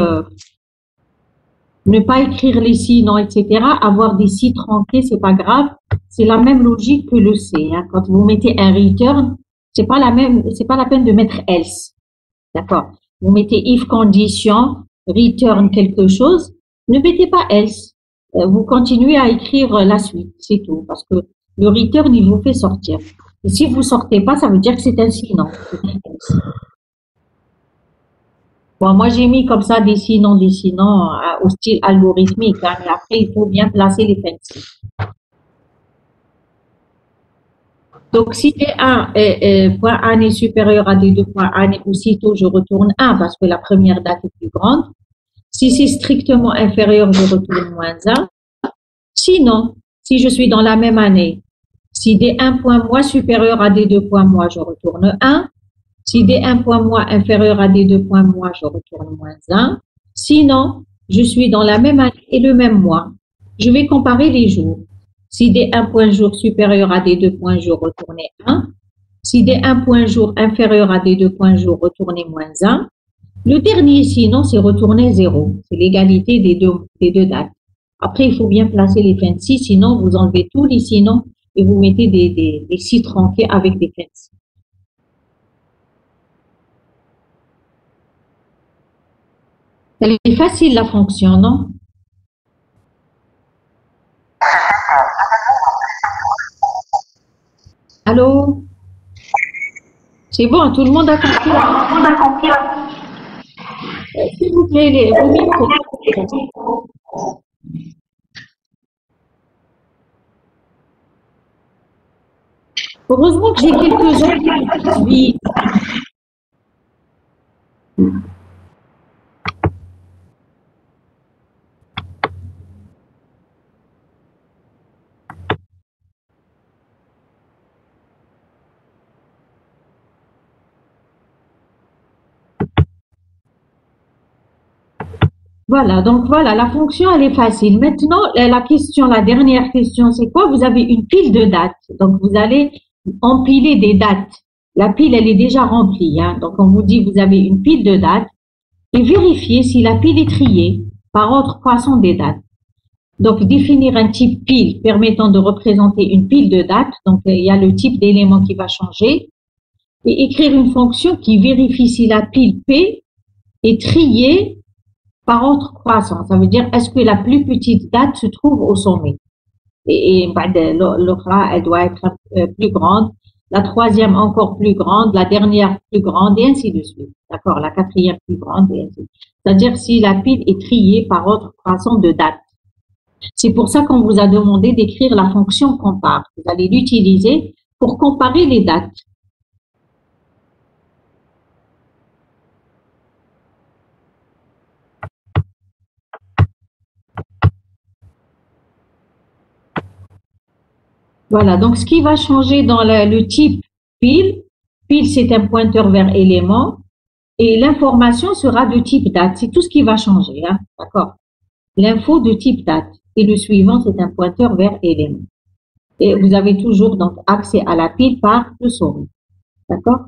ne pas écrire les sinon, etc., avoir des si tronqués, c'est pas grave. C'est la même logique que le C. Hein. Quand vous mettez un return, c'est pas la peine de mettre else. D'accord. Vous mettez if condition, return quelque chose, ne mettez pas else. Vous continuez à écrire la suite, c'est tout, parce que le return, il vous fait sortir. Et si vous sortez pas, ça veut dire que c'est un sinon. Bon, moi, j'ai mis comme ça des sinon au style algorithmique, hein, mais après, il faut bien placer les fancy. Donc, si D1 point 1 est supérieur à D2 point 1, aussitôt je retourne 1 parce que la première date est plus grande. Si c'est strictement inférieur, je retourne moins 1. Sinon, si je suis dans la même année, si D1 point mois supérieur à D2 point mois, je retourne 1. Si D1 point mois inférieur à D2 point mois, je retourne moins 1. Sinon, je suis dans la même année et le même mois. Je vais comparer les jours. Si D1 point jour supérieur à D2 point jour, retournez 1. Si D1 point jour inférieur à D2 point jour, retournez moins 1. Le dernier sinon, c'est retourner 0. C'est l'égalité des deux dates. Après, il faut bien placer les fancy, sinon vous enlevez tous les sinon et vous mettez des si tronqués avec des fancy. Elle est facile la fonction, non? Allô? C'est bon, tout le monde a compris. S'il vous plaît, vos micros. Heureusement que j'ai quelques autres qui Voilà, donc voilà, la fonction, elle est facile. Maintenant, la dernière question, c'est quoi? Vous avez une pile de dates. Donc, vous allez empiler des dates. La pile, elle est déjà remplie. Hein. Donc, on vous dit, vous avez une pile de dates et vérifiez si la pile est triée par ordre croissant des dates. Donc, définir un type pile permettant de représenter une pile de dates. Donc, il y a le type d'élément qui va changer. Et écrire une fonction qui vérifie si la pile P est triée par ordre croissant. Ça veut dire, est-ce que la plus petite date se trouve au sommet? Et l'autre, elle doit être plus grande. La troisième encore plus grande. La dernière plus grande et ainsi de suite. D'accord? La quatrième plus grande et ainsi de suite. C'est-à-dire si la pile est triée par ordre croissant de date. C'est pour ça qu'on vous a demandé d'écrire la fonction compare. Vous allez l'utiliser pour comparer les dates. Voilà, donc ce qui va changer dans le type pile, c'est un pointeur vers élément, et l'information sera de type date. C'est tout ce qui va changer, hein, d'accord? L'info de type date, et le suivant, c'est un pointeur vers élément. Et vous avez toujours donc accès à la pile par le sommet, d'accord?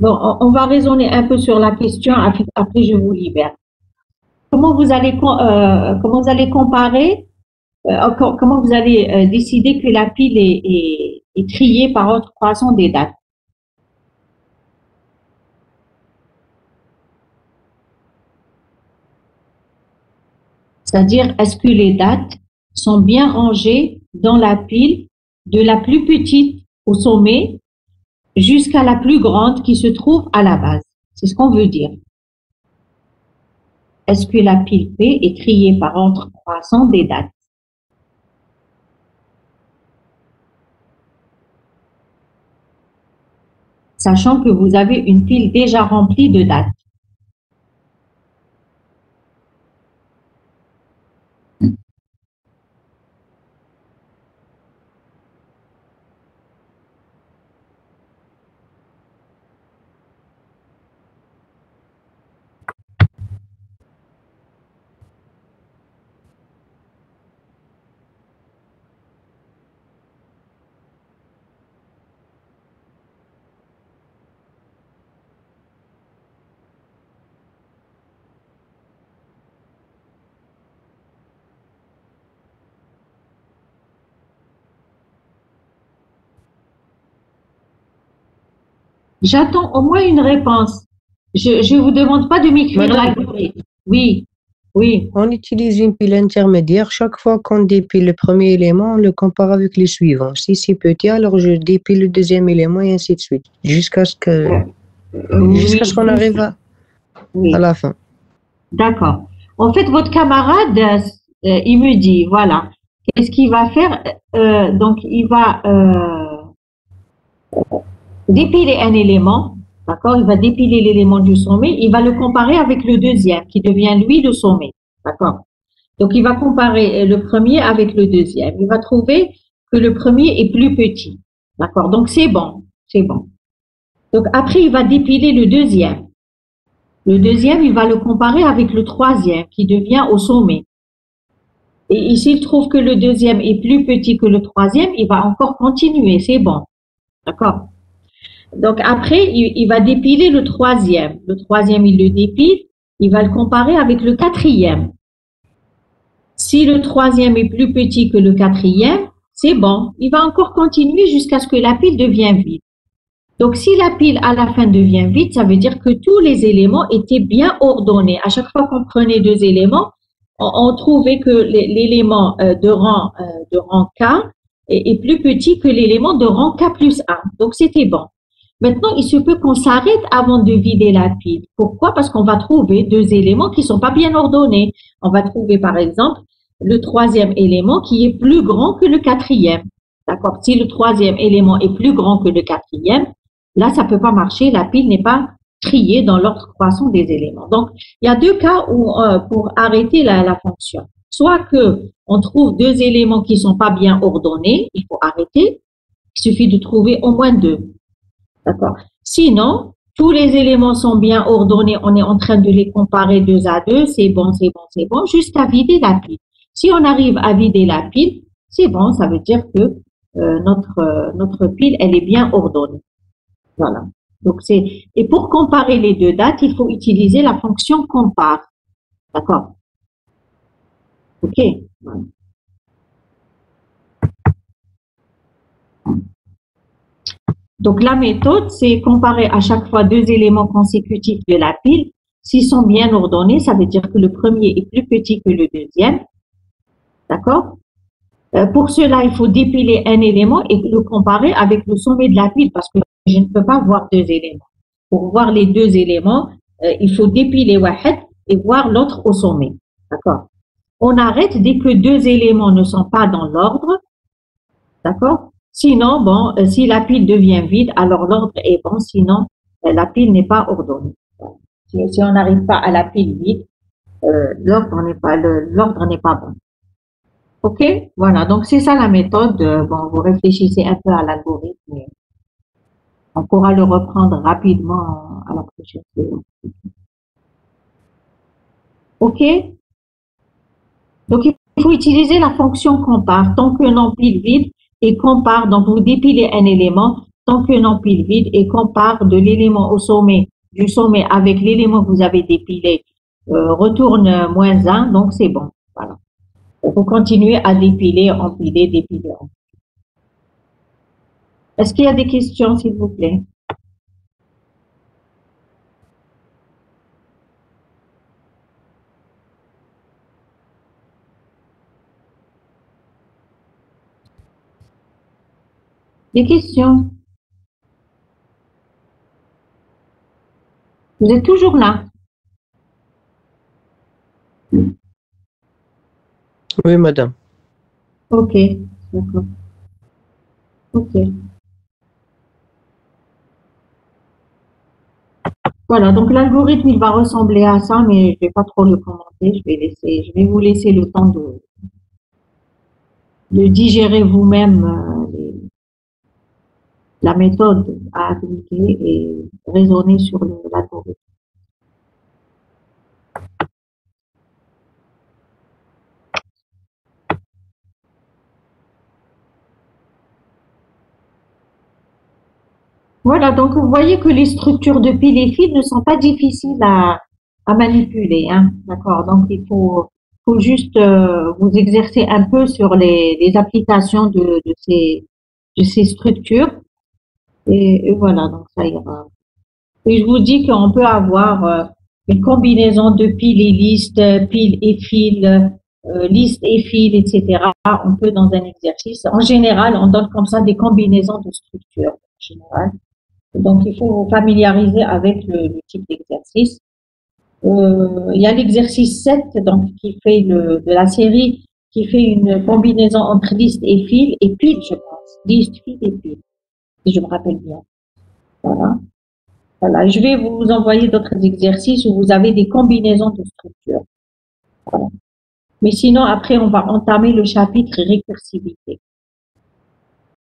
Bon, on va raisonner un peu sur la question, après je vous libère. Comment vous allez comparer, comment vous allez décider que la pile est triée par ordre croissant des dates? C'est-à-dire, est-ce que les dates sont bien rangées dans la pile de la plus petite au sommet jusqu'à la plus grande qui se trouve à la base? C'est ce qu'on veut dire. Est-ce que la pile P est triée par ordre croissant des dates? Sachant que vous avez une pile déjà remplie de dates. J'attends au moins une réponse. Je ne vous demande pas de m'écrire l'algorithme. Oui, oui. On utilise une pile intermédiaire. Chaque fois qu'on dépile le premier élément, on le compare avec les suivants. Si c'est petit, alors je dépile le deuxième élément et ainsi de suite. Jusqu'à ce qu'on arrive à la fin. D'accord. En fait, votre camarade, il me dit, voilà, qu'est-ce qu'il va faire? Donc, il va dépiler un élément, d'accord? Il va dépiler l'élément du sommet, il va le comparer avec le deuxième, qui devient lui le sommet, d'accord? Donc, il va comparer le premier avec le deuxième. Il va trouver que le premier est plus petit, d'accord? Donc, c'est bon, c'est bon. Donc, après, il va dépiler le deuxième. Le deuxième, il va le comparer avec le troisième, qui devient au sommet. Et s'il trouve que le deuxième est plus petit que le troisième, il va encore continuer, c'est bon, d'accord? Donc, après, il va dépiler le troisième. Le troisième, il le dépile, il va le comparer avec le quatrième. Si le troisième est plus petit que le quatrième, c'est bon. Il va encore continuer jusqu'à ce que la pile devienne vide. Donc, si la pile à la fin devient vide, ça veut dire que tous les éléments étaient bien ordonnés. À chaque fois qu'on prenait deux éléments, on trouvait que l'élément de rang K est plus petit que l'élément de rang K plus 1. Donc, c'était bon. Maintenant, il se peut qu'on s'arrête avant de vider la pile. Pourquoi? Parce qu'on va trouver deux éléments qui sont pas bien ordonnés. On va trouver, par exemple, le troisième élément qui est plus grand que le quatrième. D'accord? Si le troisième élément est plus grand que le quatrième, là, ça peut pas marcher. La pile n'est pas triée dans l'ordre croissant des éléments. Donc, il y a deux cas où, pour arrêter la fonction. Soit que on trouve deux éléments qui sont pas bien ordonnés, il faut arrêter. Il suffit de trouver au moins deux. D'accord. Sinon, tous les éléments sont bien ordonnés, on est en train de les comparer deux à deux, c'est bon, c'est bon, c'est bon, jusqu'à vider la pile. Si on arrive à vider la pile, c'est bon, ça veut dire que notre pile, elle est bien ordonnée. Voilà. Donc, et pour comparer les deux dates, il faut utiliser la fonction compare. D'accord. OK. Voilà. Donc, la méthode, c'est comparer à chaque fois deux éléments consécutifs de la pile. S'ils sont bien ordonnés, ça veut dire que le premier est plus petit que le deuxième. D'accord? Pour cela, il faut dépiler un élément et le comparer avec le sommet de la pile parce que je ne peux pas voir deux éléments. Pour voir les deux éléments, il faut dépiler wahed et voir l'autre au sommet. D'accord? On arrête dès que deux éléments ne sont pas dans l'ordre. D'accord? Sinon, bon, si la pile devient vide, alors l'ordre est bon, sinon la pile n'est pas ordonnée. Si on n'arrive pas à la pile vide, l'ordre n'est pas bon. OK? Voilà, donc c'est ça la méthode. Bon, vous réfléchissez un peu à l'algorithme. On pourra le reprendre rapidement à la prochaine séance. OK? Donc, il faut utiliser la fonction compare. Tant que non pile vide, et compare, donc vous dépilez un élément, tant qu'un empile vide et qu'on part de l'élément au sommet, du sommet avec l'élément que vous avez dépilé, retourne -1, donc c'est bon. Voilà. Vous continuez à dépiler, empiler, dépiler. Est-ce qu'il y a des questions, s'il vous plaît? Des questions? Vous êtes toujours là? Oui, madame. Ok, d'accord. Ok. Voilà, donc l'algorithme, il va ressembler à ça, mais je vais pas trop le commenter. Je vais vous laisser le temps de digérer vous-même la méthode à appliquer et raisonner sur l'algorithme. Voilà, donc vous voyez que les structures de piles et fils ne sont pas difficiles à manipuler, hein, d'accord? Donc il faut juste vous exercer un peu sur les applications de ces structures et voilà, donc ça ira. Et je vous dis qu'on peut avoir une combinaison de piles et listes, piles et fils, listes et fils, etc. On peut dans un exercice. En général, on donne comme ça des combinaisons de structures. En général. Donc, il faut vous familiariser avec le type d'exercice. Il y a l'exercice 7, donc, qui fait de la série, qui fait une combinaison entre liste et fil, et pile, je pense. Liste, fil et pile, si je me rappelle bien. Voilà. Voilà. Je vais vous envoyer d'autres exercices où vous avez des combinaisons de structures. Voilà. Mais sinon, après, on va entamer le chapitre récursivité.